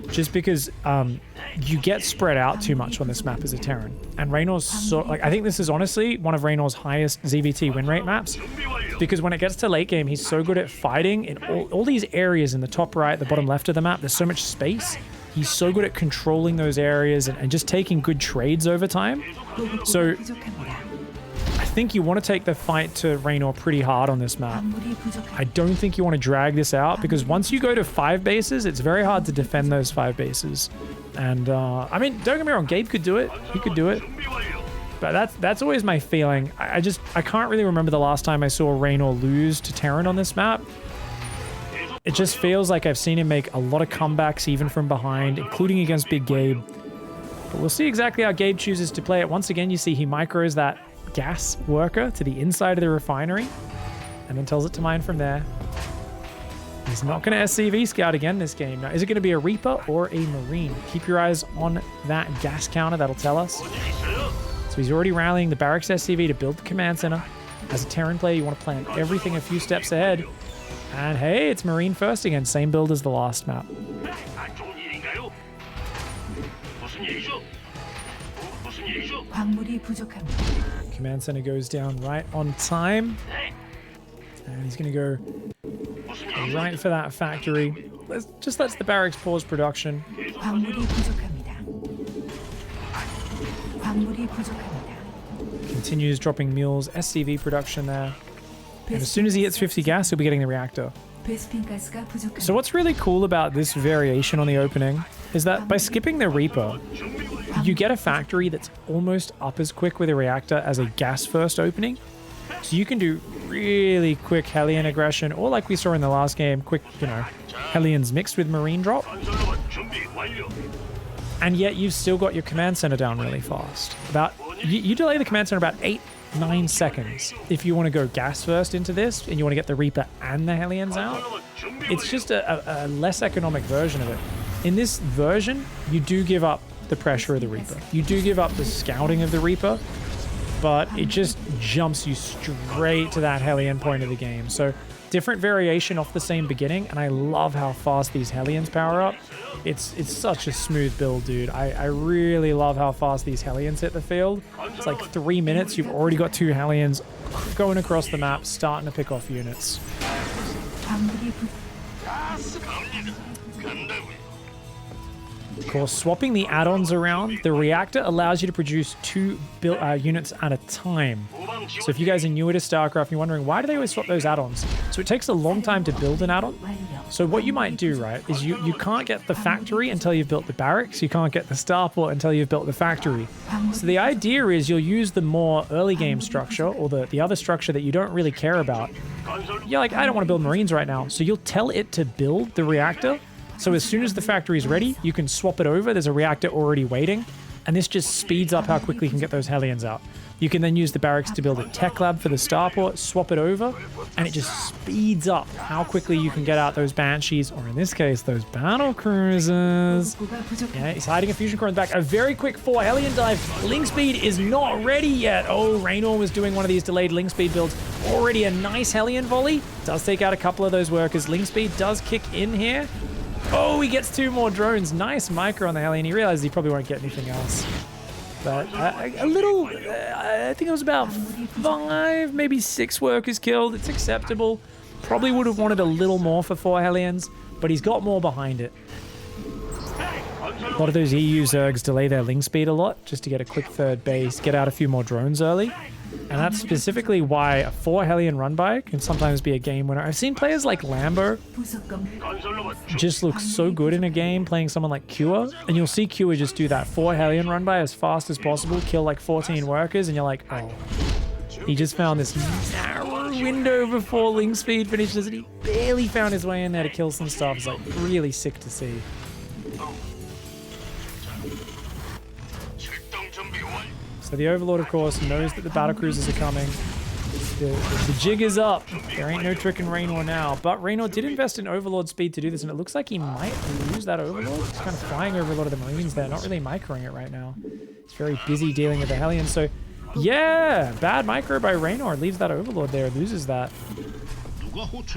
just because you get spread out too much on this map as a Terran. And Reynor's so, like, I think this is honestly one of Reynor's highest ZVT win rate maps, because when it gets to late game, he's so good at fighting in all these areas in the top right, the bottom left of the map. There's so much space. He's so good at controlling those areas and just taking good trades over time. So I think you want to take the fight to Reynor pretty hard on this map. I don't think you want to drag this out, because once you go to 5 bases, it's very hard to defend those 5 bases. And I mean, don't get me wrong, Gabe could do it. He could do it. But that's always my feeling. I can't really remember the last time I saw Reynor lose to Terran on this map. It just feels like I've seen him make a lot of comebacks even from behind, including against Big Gabe. But we'll see exactly how Gabe chooses to play it. Once again, you see he micros that gas worker to the inside of the refinery and then tells it to mine from there. He's not going to SCV scout again this game. Now, is it going to be a Reaper or a Marine? Keep your eyes on that gas counter. That'll tell us. So he's already rallying the barracks SCV to build the command center. As a Terran player, you want to plan everything a few steps ahead. And hey, it's Marine first again. Same build as the last map. Command center goes down right on time. And he's going to go right for that factory. Just lets the barracks pause production. Continues dropping mules. SCV production there. And as soon as he hits 50 gas, he'll be getting the reactor. So what's really cool about this variation on the opening is that by skipping the Reaper, you get a factory that's almost up as quick with a reactor as a gas first opening. So you can do really quick Hellion aggression, or like we saw in the last game, quick, Hellions mixed with Marine drop. And yet you've still got your command center down really fast. You delay the command center about 8-9 seconds if you want to go gas first into this and you want to get the Reaper and the Hellions out. It's just a less economic version of it. In this version, you do give up the pressure of the Reaper. You do give up the scouting of the Reaper, but it just jumps you straight to that Hellion point of the game. So different variation off the same beginning, and I love how fast these Hellions power up. It's such a smooth build, dude. I really love how fast these Hellions hit the field. It's like 3 minutes, you've already got 2 Hellions going across the map, starting to pick off units. Of course, swapping the add-ons around, the reactor allows you to produce 2 units at a time. So if you guys are newer to StarCraft and you're wondering, why do they always swap those add-ons? So it takes a long time to build an add-on. So what you might do, right, is you can't get the factory until you've built the barracks. You can't get the starport until you've built the factory. So the idea is you'll use the more early game structure, or the other structure that you don't really care about. You're like, I don't want to build Marines right now. So you'll tell it to build the reactor. So as soon as the factory is ready, you can swap it over. There's a reactor already waiting. And this just speeds up how quickly you can get those Hellions out. You can then use the barracks to build a tech lab for the starport, swap it over, and it just speeds up how quickly you can get out those Banshees, or in this case, those battle cruisers. Yeah, he's hiding a fusion core in the back. A very quick 4 Hellion dive. Link speed is not ready yet. Oh, Reynor was doing one of these delayed link speed builds. Already a nice Hellion volley. Does take out a couple of those workers. Link speed does kick in here. Oh, he gets 2 more drones. Nice micro on the Hellion. He realizes he probably won't get anything else. But a little, I think it was about 5, maybe 6 workers killed. It's acceptable. Probably would have wanted a little more for 4 Hellions, but he's got more behind it. A lot of those EU Zergs delay their link speed a lot just to get a quick third base, get out a few more drones early. And that's specifically why a 4 Hellion run by can sometimes be a game winner. I've seen players like Lambo just look so good in a game playing someone like Cure, and you'll see Cure just do that 4 Hellion run by as fast as possible, kill like 14 workers, and you're like, oh, he just found this narrow window before link speed finishes, and he barely found his way in there to kill some stuff. It's like really sick to see. So the Overlord, of course, knows that the battlecruisers are coming. The jig is up. There ain't no trick in Reynor now. But Reynor did invest in Overlord speed to do this, and it looks like he might lose that Overlord. He's kind of flying over a lot of the Marines there, not really microing it right now. He's very busy dealing with the Hellions. So, yeah, bad micro by Reynor. Leaves that Overlord there, loses that.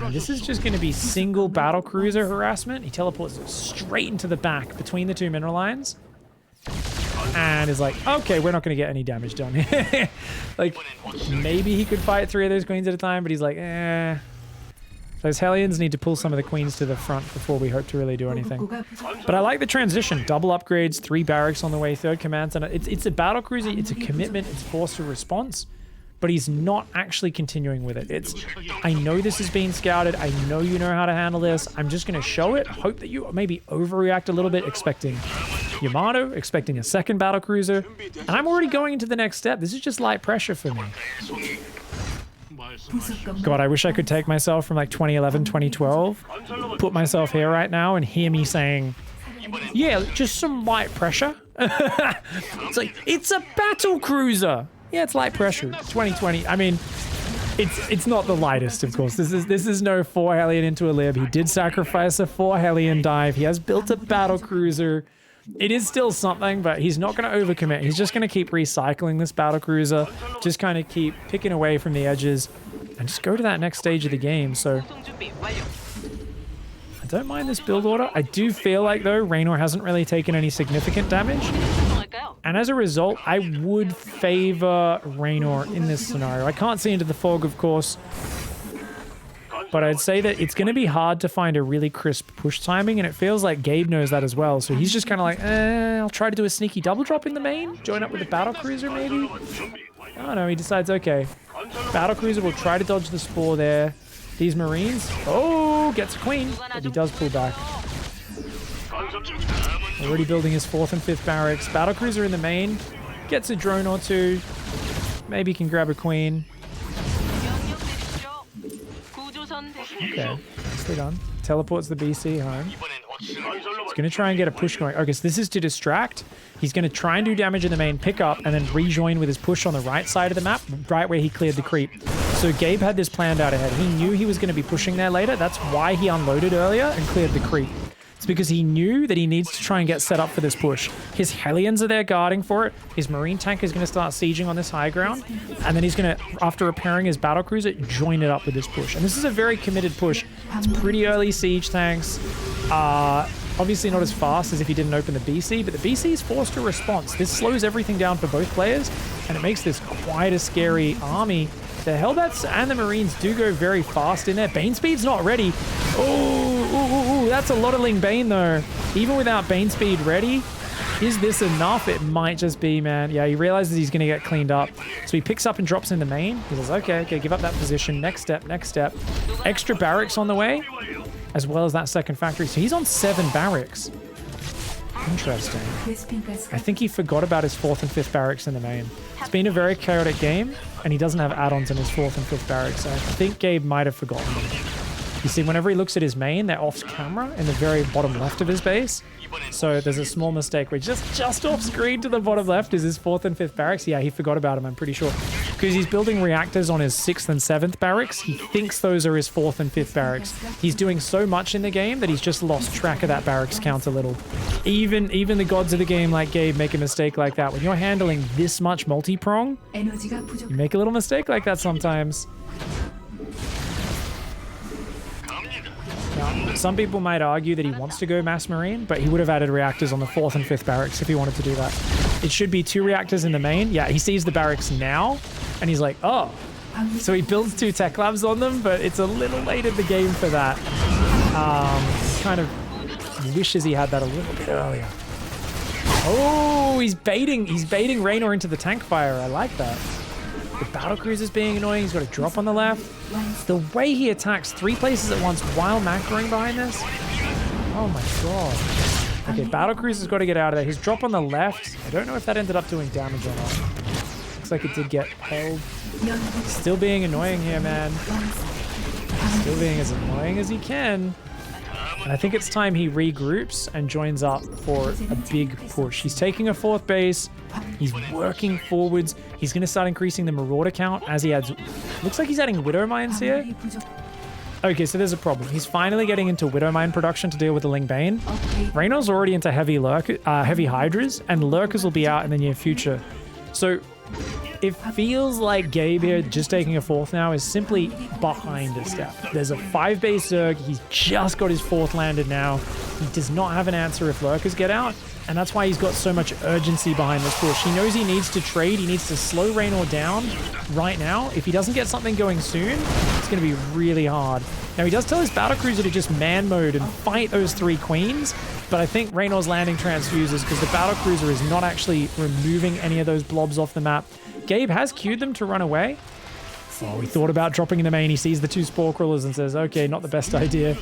And this is just going to be single battlecruiser harassment. He teleports straight into the back between the 2 mineral lines. And is like, okay, we're not going to get any damage done here. Like, maybe he could fight 3 of those queens at a time, but he's like, eh. Those Hellions need to pull some of the queens to the front before we hope to really do anything. But I like the transition. Double upgrades, 3 barracks on the way, 3rd command center. It's a battlecruiser, it's a commitment, it's force to response. But he's not actually continuing with it. I know this is being scouted. I know you know how to handle this. I'm just going to show it. Hope that you maybe overreact a little bit, expecting Yamato, expecting a 2nd battlecruiser. And I'm already going into the next step. This is just light pressure for me. God, I wish I could take myself from like 2011, 2012, put myself here right now and hear me saying, yeah, just some light pressure. It's like, it's a battlecruiser. Yeah, it's light pressure. 2020. I mean, it's not the lightest, of course. This is no 4 Hellion into a lib. He did sacrifice a 4 Hellion dive. He has built a battlecruiser. It is still something, but he's not going to overcommit. He's just going to keep recycling this battlecruiser, just kind of keep picking away from the edges, and just go to that next stage of the game. So I don't mind this build order. I do feel like, though, Reynor hasn't really taken any significant damage. And as a result, I would favor Reynor in this scenario. I can't see into the fog, of course. But I'd say that it's going to be hard to find a really crisp push timing, and it feels like Gabe knows that as well. So he's just kind of like, I'll try to do a sneaky double drop in the main. Join up with the battlecruiser, maybe? Oh, no, he decides, okay. Battlecruiser will try to dodge the spore there. These Marines, oh, gets a queen, but he does pull back. Already building his 4th and 5th barracks. Battlecruiser in the main, gets a drone or two. Maybe can grab a queen. Okay, nicely done. Teleports the BC home. He's going to try and get a push going. Okay, so this is to distract. He's going to try and do damage in the main, pick up, and then rejoin with his push on the right side of the map, right where he cleared the creep. So Gabe had this planned out ahead. He knew he was going to be pushing there later. That's why he unloaded earlier and cleared the creep. It's because he knew that he needs to try and get set up for this push. His Hellions are there guarding for it. His Marine tank is going to start sieging on this high ground. And then he's going to, after repairing his battlecruiser, join it up with this push. And this is a very committed push. It's pretty early siege tanks. Obviously not as fast as if he didn't open the BC, but the BC is forced to response. This slows everything down for both players, and it makes this quite a scary army. The Hellbats and the Marines do go very fast in there. Bane speed's not ready. Oh, that's a lot of Ling Bane though. Even without Bane speed ready, is this enough? It might just be, man. Yeah, he realizes he's going to get cleaned up. So he picks up and drops in the main. He says, okay, give up that position. Next step, next step. Extra barracks on the way, as well as that second factory. So he's on 7 barracks. Interesting. I think he forgot about his 4th and 5th barracks in the main. It's been a very chaotic game, and he doesn't have add-ons in his 4th and 5th barracks. So I think Gabe might have forgotten them. You see, whenever he looks at his main, they're off camera in the very bottom left of his base. So there's a small mistake where just off screen to the bottom left is his 4th and 5th barracks. Yeah, he forgot about him, I'm pretty sure. Because he's building reactors on his 6th and 7th barracks. He thinks those are his 4th and 5th barracks. He's doing so much in the game that he's just lost track of that barracks count a little. Even the gods of the game like Gabe make a mistake like that. When you're handling this much multi-prong, you make a little mistake like that sometimes. Now, some people might argue that he wants to go mass marine, but he would have added reactors on the 4th and 5th barracks if he wanted to do that. It should be 2 reactors in the main. Yeah, he sees the barracks now, and he's like, oh. So he builds 2 tech labs on them, but it's a little late in the game for that. Kind of wishes he had that a little bit earlier. Oh, he's baiting Reynor into the tank fire. I like that. The battlecruiser's being annoying. He's got a drop on the left. The way he attacks 3 places at once while macroing behind this. Oh my god. Okay, battlecruiser's got to get out of there. His drop on the left. I don't know if that ended up doing damage or not. Looks like it did get held. Still being annoying here, man. Still being as annoying as he can. And I think it's time he regroups and joins up for a big push. He's taking a 4th base. He's working forwards. He's going to start increasing the Marauder count as he adds... Looks like he's adding Widow Mines here. Okay, so there's a problem. He's finally getting into Widow Mine production to deal with the Ling Bane. Reynor's already into heavy Hydras, and Lurkers will be out in the near future. So it feels like Gabe here, just taking a 4th now, is simply behind a step. There's a 5 base Zerg. He's just got his 4th landed now. He does not have an answer if Lurkers get out. And that's why he's got so much urgency behind this push. He knows he needs to trade. He needs to slow Reynor down right now. If he doesn't get something going soon, it's going to be really hard. Now, he does tell his battlecruiser to just man mode and fight those 3 queens. But I think Reynor's landing transfuses because the battlecruiser is not actually removing any of those blobs off the map. Gabe has queued them to run away. Oh, he thought about dropping in the main. He sees the 2 spore crawlers and says, okay, not the best idea.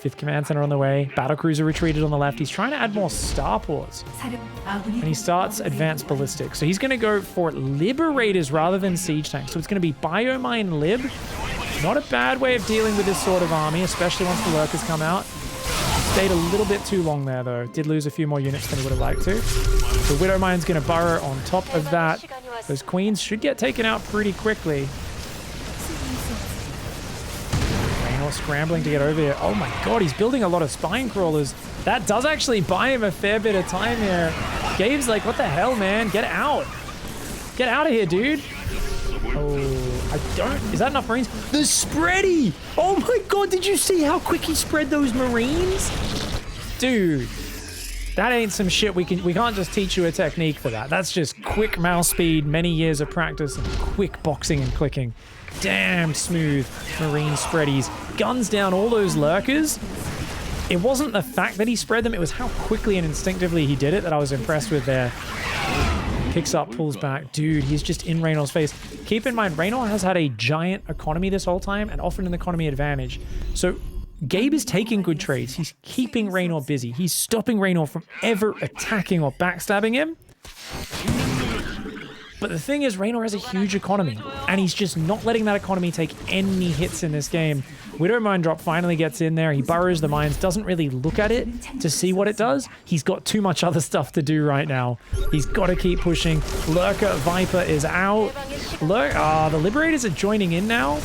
5th command center on the way. Battlecruiser retreated on the left. He's trying to add more starports. And he starts advanced ballistics. So he's going to go for liberators rather than siege tanks. So it's going to be biomine lib. Not a bad way of dealing with this sort of army, especially once the lurkers come out. Stayed a little bit too long there, though. Did lose a few more units than he would have liked to. The Widow Mine's going to burrow on top of that. Those queens should get taken out pretty quickly. Reynor scrambling to get over here. Oh my god, he's building a lot of spine crawlers. That does actually buy him a fair bit of time here. Gabe's like, what the hell, man? Get out. Get out of here, dude. Oh, I don't... Is that enough Marines? The spready! Oh my god, did you see how quick he spread those Marines? Dude. That ain't some shit we can't just teach you a technique for that. That's just quick mouse speed, many years of practice, and quick boxing and clicking. Damn smooth marine spreadies. Guns down all those lurkers. It wasn't the fact that he spread them, it was how quickly and instinctively he did it that I was impressed with there. Picks up, pulls back. Dude, he's just in Reynor's face. Keep in mind, Reynor has had a giant economy this whole time and often an economy advantage. So Gabe is taking good trades. He's keeping Reynor busy. He's stopping Reynor from ever attacking or backstabbing him. But the thing is, Reynor has a huge economy, and he's just not letting that economy take any hits in this game. Widow Mine Drop finally gets in there. He burrows the mines, doesn't really look at it to see what it does. He's got too much other stuff to do right now. He's got to keep pushing. Lurker Viper is out. The Liberators are joining in now.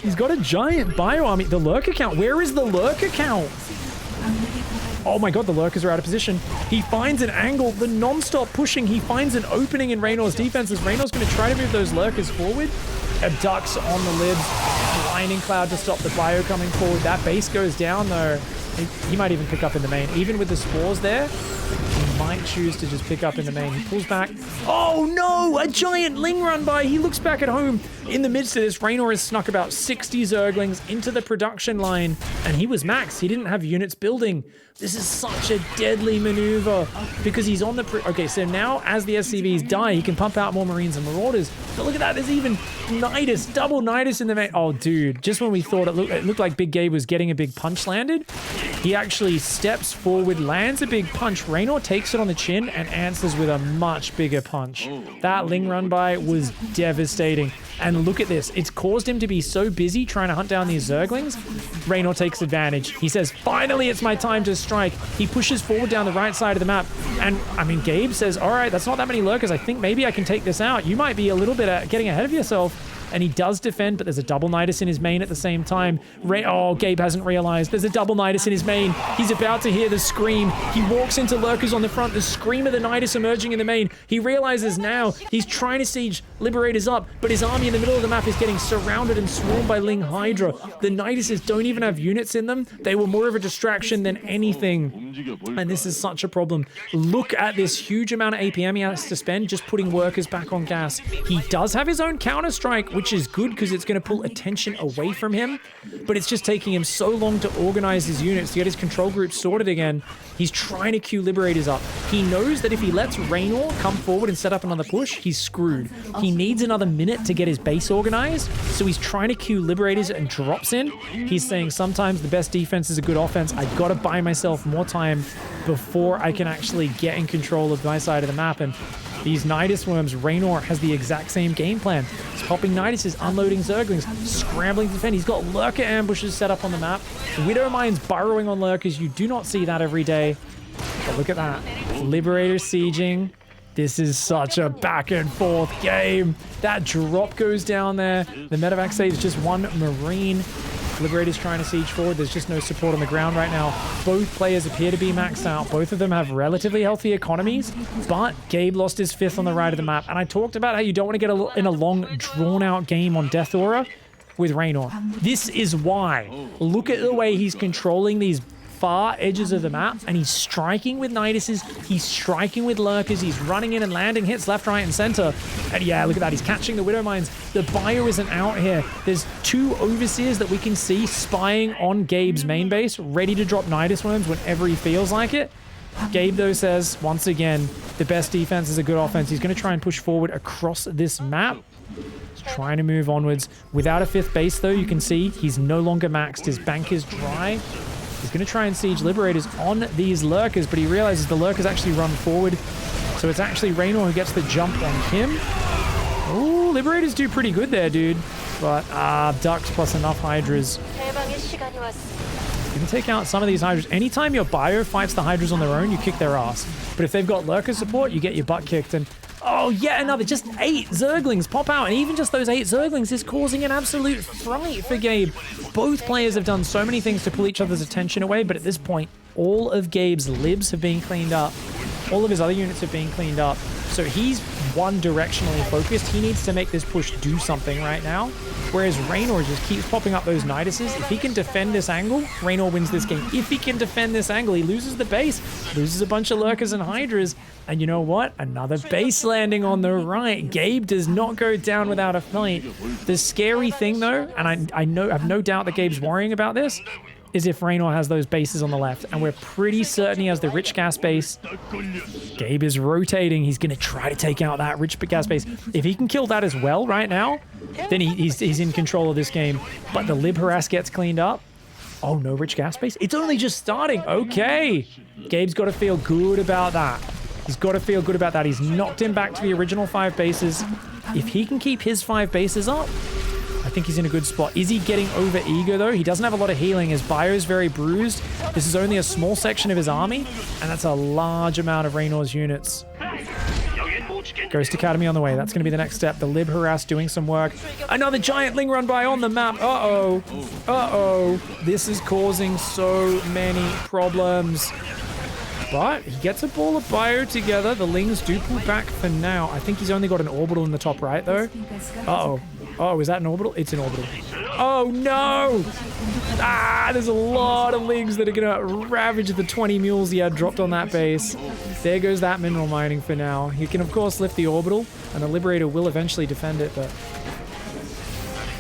He's got a giant bio army. The Lurker count. Where is the Lurker count? Oh my god, the Lurkers are out of position. He finds an angle. The non-stop pushing. He finds an opening in Reynor's defenses. Reynor's going to try to move those Lurkers forward. Abducts on the libs. Blinding Cloud to stop the bio coming forward. That base goes down though. He might even pick up in the main. Even with the spores there, he might choose to just pick up in the main. He pulls back. Oh no! A giant Ling run by. He looks back at home. In the midst of this, Reynor has snuck about 60 Zerglings into the production line, and he was maxed. He didn't have units building. This is such a deadly maneuver because he's on the... Okay, so now as the SCVs die, he can pump out more Marines and Marauders. But look at that. There's even Nidus, double Nidus in the main. Oh, dude. Just when we thought it looked like Big Gabe was getting a big punch landed, he actually steps forward, lands a big punch. Reynor takes it on the chin and answers with a much bigger punch. That Ling run by was devastating. And look at this. It's caused him to be so busy trying to hunt down these Zerglings. Reynor takes advantage. He says, finally, it's my time to strike. He pushes forward down the right side of the map. And, I mean, Gabe says, all right, that's not that many Lurkers. I think maybe I can take this out. You might be a little bit getting ahead of yourself. And he does defend, but there's a double Nidus in his main at the same time. Oh, Gabe hasn't realized. There's a double Nidus in his main. He's about to hear the scream. He walks into Lurkers on the front. The scream of the Nidus emerging in the main. He realizes now he's trying to siege Liberators up, but his army in the middle of the map is getting surrounded and swarmed by Ling Hydra. The Niduses don't even have units in them. They were more of a distraction than anything. And this is such a problem. Look at this huge amount of APM he has to spend just putting workers back on gas. He does have his own counter-strike, which is good because it's going to pull attention away from him, but it's just taking him so long to organize his units, to get his control group sorted again. He's trying to queue Liberators up. He knows that if he lets Reynor come forward and set up another push, he's screwed. He needs another minute to get his base organized, so he's trying to queue Liberators and drops in. He's saying sometimes the best defense is a good offense. I gotta buy myself more time before I can actually get in control of my side of the map. And these Nidus worms, Reynor has the exact same game plan. He's popping Niduses, unloading Zerglings, scrambling to defend. He's got Lurker ambushes set up on the map. Widow Mines burrowing on Lurkers. You do not see that every day. But look at that. Liberator sieging. This is such a back and forth game. That drop goes down there. The medevac saves just one Marine. Liberator's trying to siege forward. There's just no support on the ground right now. Both players appear to be maxed out. Both of them have relatively healthy economies, but Gabe lost his fifth on the right of the map. And I talked about how you don't want to get in a long, drawn-out game on Death Aura with Reynor. This is why. Look at the way he's controlling these far edges of the map, and he's striking with Niduses, he's striking with Lurkers, he's running in and landing hits left, right, and center. And yeah, look at that, he's catching the Widow Mines. The bio isn't out here. There's two Overseers that we can see spying on Gabe's main base, ready to drop Nidus worms whenever he feels like it. Gabe, though, says, once again, the best defense is a good offense. He's going to try and push forward across this map. He's trying to move onwards. Without a fifth base, though, you can see he's no longer maxed. His bank is dry. He's going to try and siege Liberators on these Lurkers, but he realizes the Lurkers actually run forward. So it's actually Reynor who gets the jump on him. Oh, Liberators do pretty good there, dude. But, Ducks plus enough Hydras. You can take out some of these Hydras. Anytime your bio fights the Hydras on their own, you kick their ass. But if they've got Lurker support, you get your butt kicked. And, oh, yet another. Just 8 Zerglings pop out. And even just those 8 Zerglings is causing an absolute fright for Gabe. Both players have done so many things to pull each other's attention away. But at this point, all of Gabe's libs have been cleaned up. All of his other units have been cleaned up. So he's one directionally focused. He needs to make this push do something right now. Whereas Reynor just keeps popping up those Niduses. If he can defend this angle, Reynor wins this game. If he can defend this angle, he loses the base, loses a bunch of Lurkers and Hydras. And you know what? Another base landing on the right. Gabe does not go down without a fight. The scary thing though, and I have no doubt that Gabe's worrying about this, is if Reynor has those bases on the left. And we're pretty certain he has the rich gas base. Gabe is rotating. He's going to try to take out that rich gas base. If he can kill that as well right now, then he's in control of this game. But the Lib harass gets cleaned up. Oh, no rich gas base. It's only just starting. Okay. Gabe's got to feel good about that. He's got to feel good about that. He's knocked him back to the original 5 bases. If he can keep his 5 bases up, I think he's in a good spot. Is he getting over eager though? He doesn't have a lot of healing. His bio is very bruised. This is only a small section of his army, and that's a large amount of Reynor's units. Ghost Academy on the way. That's going to be the next step. The Lib harass doing some work. Another giant Ling run by on the map. Uh-oh. Uh-oh. This is causing so many problems. But he gets a ball of bio together. The Lings do pull back for now. I think he's only got an orbital in the top right though. Uh-oh. Oh, is that an orbital? It's an orbital. Oh, no! Ah, there's a lot of Lings that are going to ravage the 20 mules he had dropped on that base. There goes that mineral mining for now. He can, of course, lift the orbital, and the Liberator will eventually defend it, but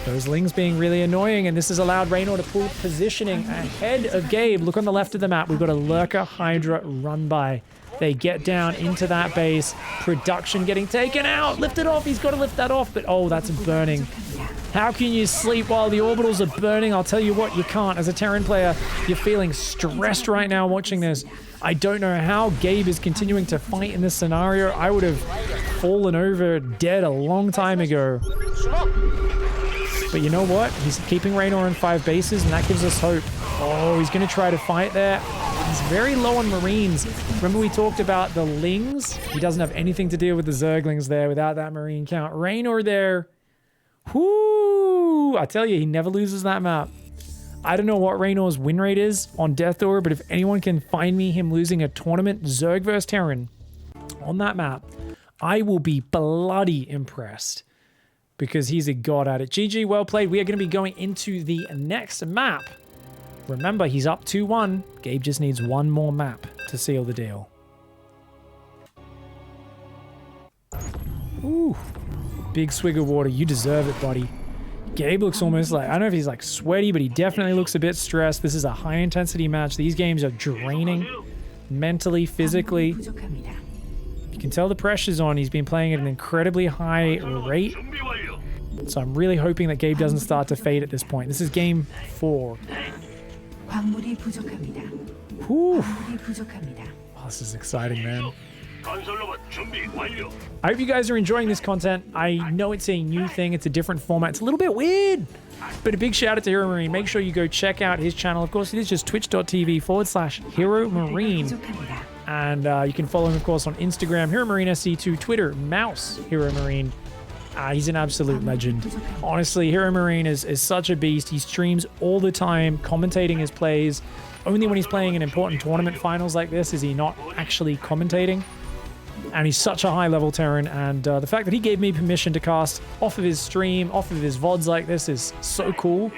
those Lings being really annoying, and this has allowed Reynor to pull positioning ahead of Gabe. Look on the left of the map. We've got a Lurker Hydra run by. They get down into that base. Production getting taken out. Lift it off. He's got to lift that off. But, oh, that's burning. How can you sleep while the orbitals are burning? I'll tell you what, you can't. As a Terran player, you're feeling stressed right now watching this. I don't know how Gabe is continuing to fight in this scenario. I would have fallen over dead a long time ago. But you know what? He's keeping Reynor in 5 bases, and that gives us hope. Oh, he's going to try to fight there. He's very low on Marines. Remember we talked about the Lings? He doesn't have anything to deal with the Zerglings there without that Marine count. Reynor there. Whoo! I tell you, he never loses that map. I don't know what Reynor's win rate is on Death Door, but if anyone can find me him losing a tournament Zerg vs Terran on that map, I will be bloody impressed. Because he's a god at it. GG, well played. We are going to be going into the next map. Remember, he's up 2-1. Gabe just needs one more map to seal the deal. Ooh. Big swig of water. You deserve it, buddy. Gabe looks almost like, I don't know if he's like sweaty, but he definitely looks a bit stressed. This is a high intensity match. These games are draining mentally, physically. You can tell the pressure's on. He's been playing at an incredibly high rate. So I'm really hoping that Gabe doesn't start to fade at this point. This is game 4. Whew. Oh, this is exciting, man. I hope you guys are enjoying this content. I know it's a new thing. It's a different format. It's a little bit weird. But a big shout out to HEROMARINE. Make sure you go check out his channel. Of course, it is just twitch.tv/HEROMARINE. And you can follow him, of course, on Instagram, HEROMARINE_SC2, Twitter, Mouse HEROMARINE. He's an absolute legend. Honestly, HEROMARINE is such a beast. He streams all the time, commentating his plays. Only when he's playing in important tournament finals like this is he not actually commentating. And he's such a high-level Terran, and the fact that he gave me permission to cast off of his stream, off of his VODs like this is so cool.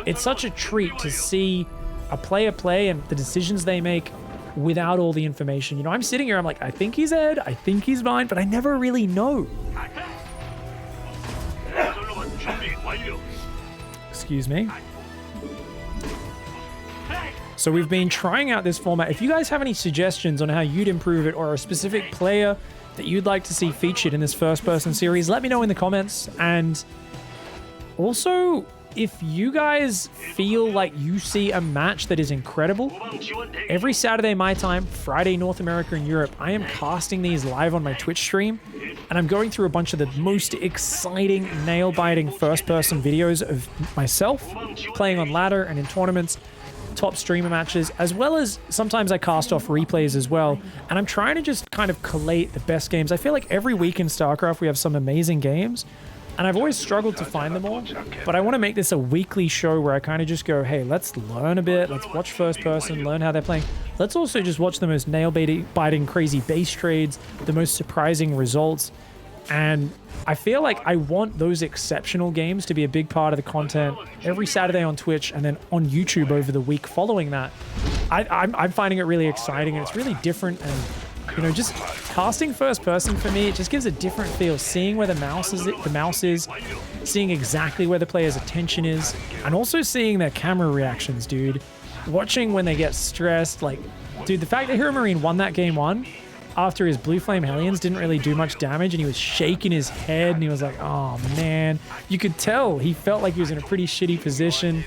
It's such a treat to see a player play and the decisions they make without all the information. You know, I'm sitting here, I'm like, I think he's Ed, I think he's mine, but I never really know. Excuse me. So we've been trying out this format. If you guys have any suggestions on how you'd improve it, or a specific player that you'd like to see featured in this first-person series, let me know in the comments. And also, if you guys feel like you see a match that is incredible, every Saturday my time, Friday North America and Europe, I am casting these live on my Twitch stream, and I'm going through a bunch of the most exciting, nail-biting first-person videos of myself playing on ladder and in tournaments, top streamer matches, as well as sometimes I cast off replays as well. And I'm trying to just kind of collate the best games. I feel like every week in StarCraft we have some amazing games, and I've always struggled to find them all. But I want to make this a weekly show where I kind of just go, hey, let's learn a bit, let's watch first person, learn how they're playing. Let's also just watch the most nail-biting, crazy base trades, the most surprising results. And I feel like I want those exceptional games to be a big part of the content every Saturday on Twitch and then on YouTube over the week following that. I'm finding it really exciting, and it's really different. And, you know, just casting first person for me, it just gives a different feel. Seeing where the mouse is, seeing exactly where the player's attention is, and also seeing their camera reactions, dude. Watching when they get stressed, like, dude, the fact that HEROMARINE won that game 1 after his Blue Flame Hellions didn't really do much damage, and he was shaking his head, and he was like, oh man. You could tell he felt like he was in a pretty shitty position.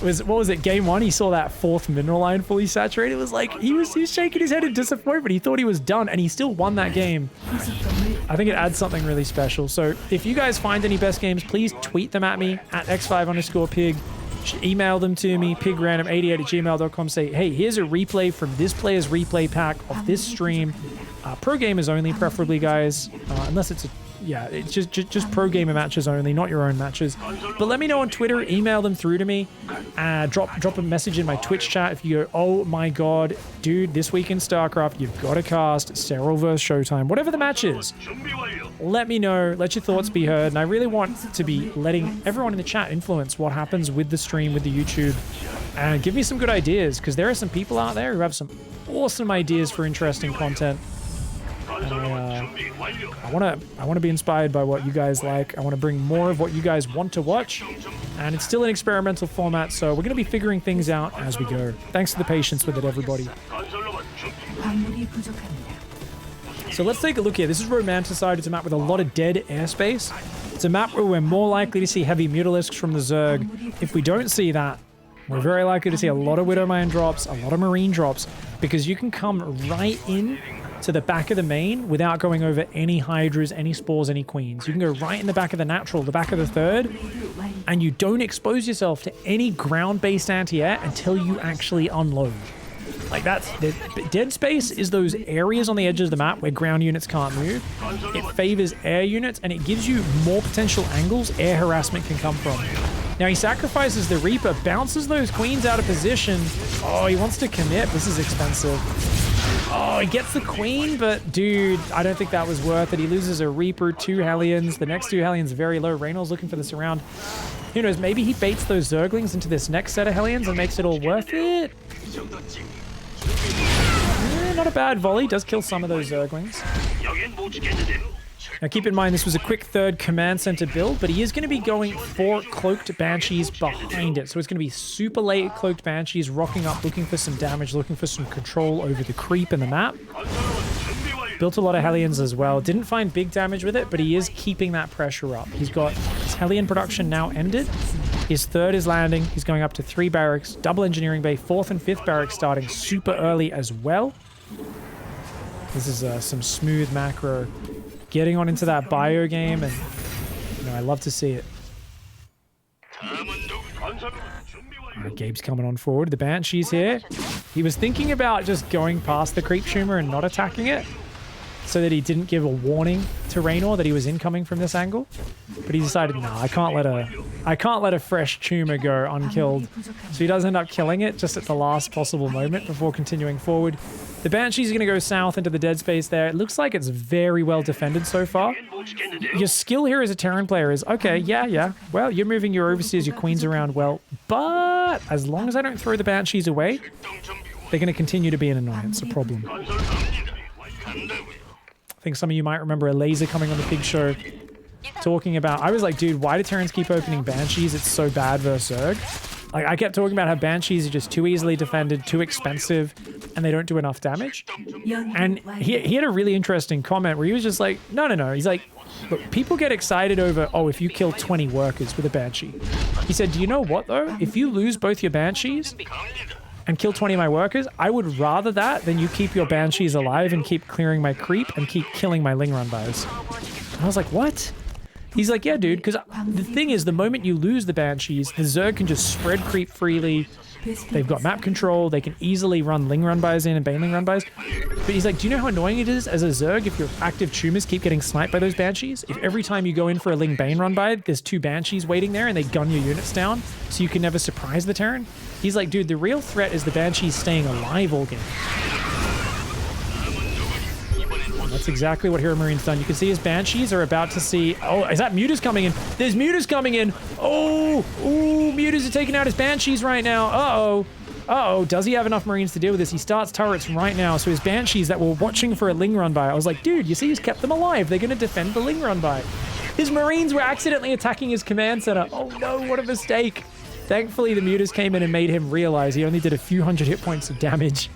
What was it, game 1? He saw that 4th mineral line fully saturated. It was like, he was shaking his head in disappointment. He thought he was done, and he still won that game. I think it adds something really special. So if you guys find any best games, please tweet them at me, at x5_pig. Email them to me, pigrandom88@gmail.com. Say, hey, here's a replay from this player's replay pack of this stream. Pro gamers only, preferably, guys. Unless it's it's just pro gamer matches only, not your own matches. But let me know on Twitter. Email them through to me. Drop a message in my Twitch chat if you go, oh my god, dude, this week in StarCraft, you've got to cast Serral vs. Showtime. Whatever the match is. Let me know. Let your thoughts be heard. And I really want to be letting everyone in the chat influence what happens with the stream, with the YouTube. And give me some good ideas, because there are some people out there who have some awesome ideas for interesting content. And I want to be inspired by what you guys like. I want to bring more of what you guys want to watch. And it's still an experimental format, so we're going to be figuring things out as we go. Thanks for the patience with it, everybody. So let's take a look here. This is Romanticide. It's a map with a lot of dead airspace. It's a map where we're more likely to see heavy Mutalisks from the Zerg. If we don't see that, we're very likely to see a lot of Widowmine drops, a lot of Marine drops, because you can come right in to the back of the main without going over any Hydras, any Spores, any Queens. You can go right in the back of the Natural, the back of the third, and you don't expose yourself to any ground-based anti-air until you actually unload. Like, that's the dead space is those areas on the edges of the map where ground units can't move. It favors air units, and it gives you more potential angles air harassment can come from. Now he sacrifices the Reaper, bounces those Queens out of position. Oh, he wants to commit. This is expensive. Oh, he gets the Queen, but dude, I don't think that was worth it. He loses a Reaper, 2 Hellions. The next 2 Hellions very low. Reynor's looking for this around. Who knows, maybe he baits those Zerglings into this next set of Hellions and makes it all worth it. Not a bad volley. Does kill some of those Zerglings. Now keep in mind this was a quick third command center build, but he is going to be going 4 Cloaked Banshees behind it. So it's going to be super late Cloaked Banshees rocking up, looking for some damage, looking for some control over the creep in the map. Built a lot of Hellions as well. Didn't find big damage with it, but he is keeping that pressure up. He's got his Hellion production now ended. His third is landing. He's going up to 3 barracks, double engineering bay, 4th and 5th barracks starting super early as well. This is some smooth macro. Getting on into that bio game, and you know, I love to see it. Alright, Gabe's coming on forward. The Banshee's here. He was thinking about just going past the Creep Tumor and not attacking it, so that he didn't give a warning to Reynor that he was incoming from this angle. But he decided, no, I can't let a fresh tumor go unkilled. So he does end up killing it just at the last possible moment before continuing forward. The Banshee's going to go south into the dead space there. It looks like it's very well defended so far. Your skill here as a Terran player is, okay, yeah. Well, you're moving your Overseers, your Queens around well. But as long as I don't throw the Banshees away, they're going to continue to be an annoyance, a problem. I think some of you might remember a laser coming on the Pig Show talking about, I was like, dude, why do Terrans keep opening Banshees? It's so bad versus Zerg. Like, I kept talking about how Banshees are just too easily defended, too expensive, and they don't do enough damage. And he had a really interesting comment where he was just like, no. He's like, look, people get excited over, oh, if you kill 20 workers with a Banshee. He said, do you know what, though? If you lose both your Banshees and kill 20 of my workers, I would rather that than you keep your Banshees alive and keep clearing my creep and keep killing my Ling Run buys. And I was like, what? He's like, yeah, dude, because the thing is, the moment you lose the Banshees, the Zerg can just spread creep freely. They've got map control. They can easily run Ling Run buys in and Bane Ling Run buys. But he's like, do you know how annoying it is as a Zerg if your active tumors keep getting sniped by those Banshees? If every time you go in for a Ling Bane Run buy, there's 2 Banshees waiting there and they gun your units down so you can never surprise the Terran? He's like, dude, the real threat is the Banshees staying alive all game. That's exactly what HEROMARINE's done. You can see his Banshees are about to see... Oh, is that Mutas coming in? There's Mutas coming in. Oh, ooh, Mutas are taking out his Banshees right now. Uh-oh. Uh-oh, does he have enough Marines to deal with this? He starts turrets right now, so his Banshees that were watching for a Ling run by, I was like, dude, you see he's kept them alive. They're going to defend the Ling run by. His Marines were accidentally attacking his command center. Oh no, what a mistake. Thankfully, the Mutas came in and made him realize he only did a few hundred hit points of damage.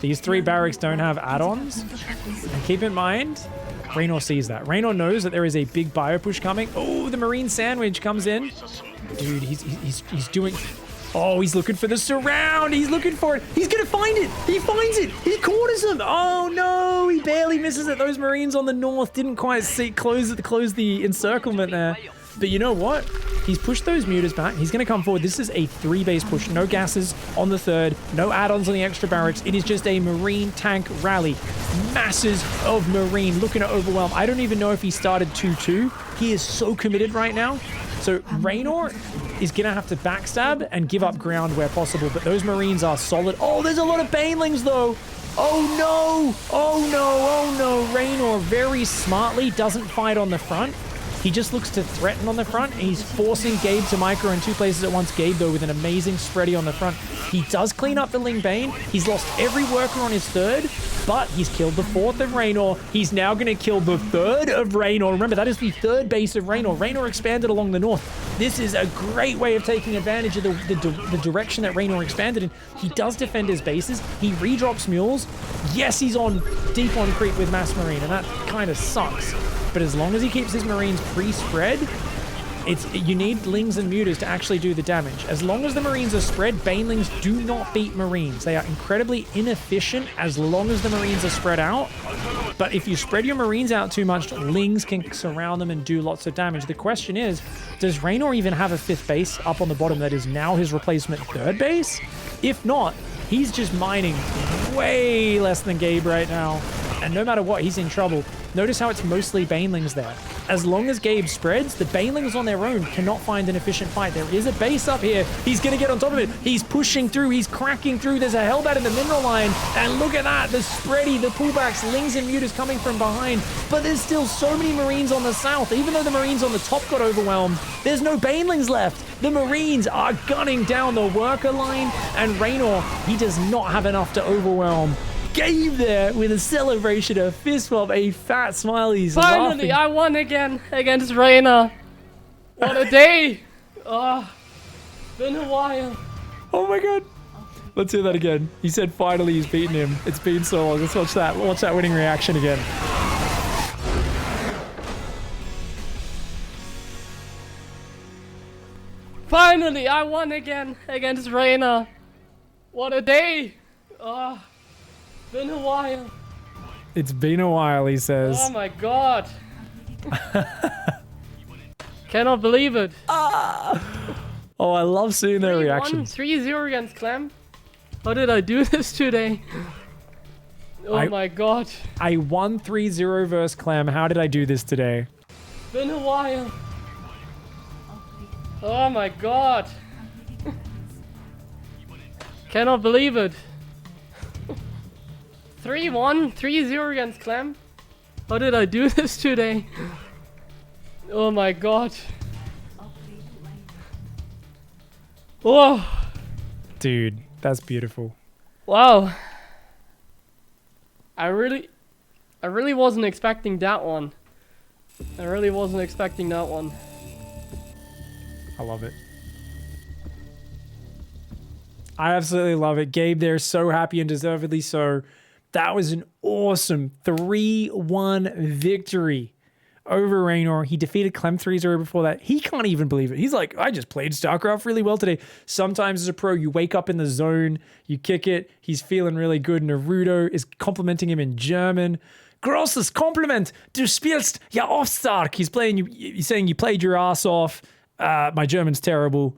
These 3 barracks don't have add-ons. And keep in mind, Reynor sees that. Reynor knows that there is a big bio push coming. Oh, the Marine sandwich comes in. Dude, he's doing... Oh, he's looking for the surround. He's looking for it. He's going to find it. He finds it. He corners him. Oh, no. He barely misses it. Those Marines on the north didn't quite close the encirclement there. But you know what? He's pushed those Mutas back. He's going to come forward. This is a 3-base push. No gases on the 3rd. No add-ons on the extra barracks. It is just a Marine tank rally. Masses of Marine looking to overwhelm. I don't even know if he started 2-2. He is so committed right now. So Reynor is going to have to backstab and give up ground where possible. But those Marines are solid. Oh, there's a lot of Banelings, though. Oh, no. Oh, no. Oh, no. Reynor very smartly doesn't fight on the front. He just looks to threaten on the front, and he's forcing Gabe to micro in 2 places at once. Gabe, though, with an amazing spready on the front. He does clean up the Ling Bane. He's lost every worker on his 3rd, but he's killed the 4th of Reynor. He's now going to kill the 3rd of Reynor. Remember, that is the 3rd base of Reynor. Reynor expanded along the north. This is a great way of taking advantage of the direction that Reynor expanded in. He does defend his bases. He redrops mules. Yes, he's on deep on creep with Mass Marine, and that kind of sucks. But as long as he keeps his Marines pre-spread, you need Lings and Mutas to actually do the damage. As long as the Marines are spread, Banelings do not beat Marines. They are incredibly inefficient as long as the Marines are spread out. But if you spread your Marines out too much, Lings can surround them and do lots of damage. The question is, does Reynor even have a 5th base up on the bottom that is now his replacement 3rd base? If not, he's just mining way less than Gabe right now. And no matter what, he's in trouble. Notice how it's mostly Banelings there. As long as Gabe spreads, the Banelings on their own cannot find an efficient fight. There is a base up here. He's going to get on top of it. He's pushing through. He's cracking through. There's a Hellbat in the mineral line. And look at that. The spready, the pullbacks, Lings and Mutas coming from behind. But there's still so many Marines on the south. Even though the Marines on the top got overwhelmed, there's no Banelings left. The Marines are gunning down the worker line. And Reynor, he does not have enough to overwhelm Gabe there with a celebration, a fist bump, a fat smile. He's Finally, laughing. I won again against Reynor. What a day. Oh, been a while. Oh my god. Let's hear that again. He said finally he's beaten him. It's been so long. Let's watch that. Watch that winning reaction again. Finally, I won again against Reynor. What a day. Oh, been a while. It's been a while, he says. Oh my god. Cannot believe it. Oh, I love seeing their reactions. 3-0 against Clem. How did I do this today? Oh my god. I won 3-0 versus Clem. How did I do this today? Been a while. Oh my god. Cannot believe it. 3-1, 3-0 against Clem. How did I do this today? Oh my god. Oh. Dude, that's beautiful. Wow. I really wasn't expecting that one. I really wasn't expecting that one. I love it. I absolutely love it. Gabe there, so happy and deservedly so. That was an awesome 3-1 victory over Reynor. He defeated Clem 3-0 before that. He can't even believe it. He's like, I just played StarCraft really well today. Sometimes as a pro, you wake up in the zone, you kick it, he's feeling really good. Naruto is complimenting him in German. Grosses Kompliment, du spielst ja oft stark. He's saying you played your ass off. My German's terrible.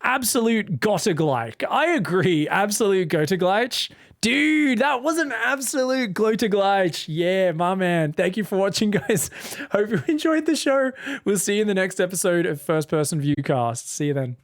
Absolute Gottegleich. I agree. Absolute Gottegleich. Dude, that was an absolute Gottegleich. Yeah, my man. Thank you for watching, guys. Hope you enjoyed the show. We'll see you in the next episode of First Person Viewcast. See you then.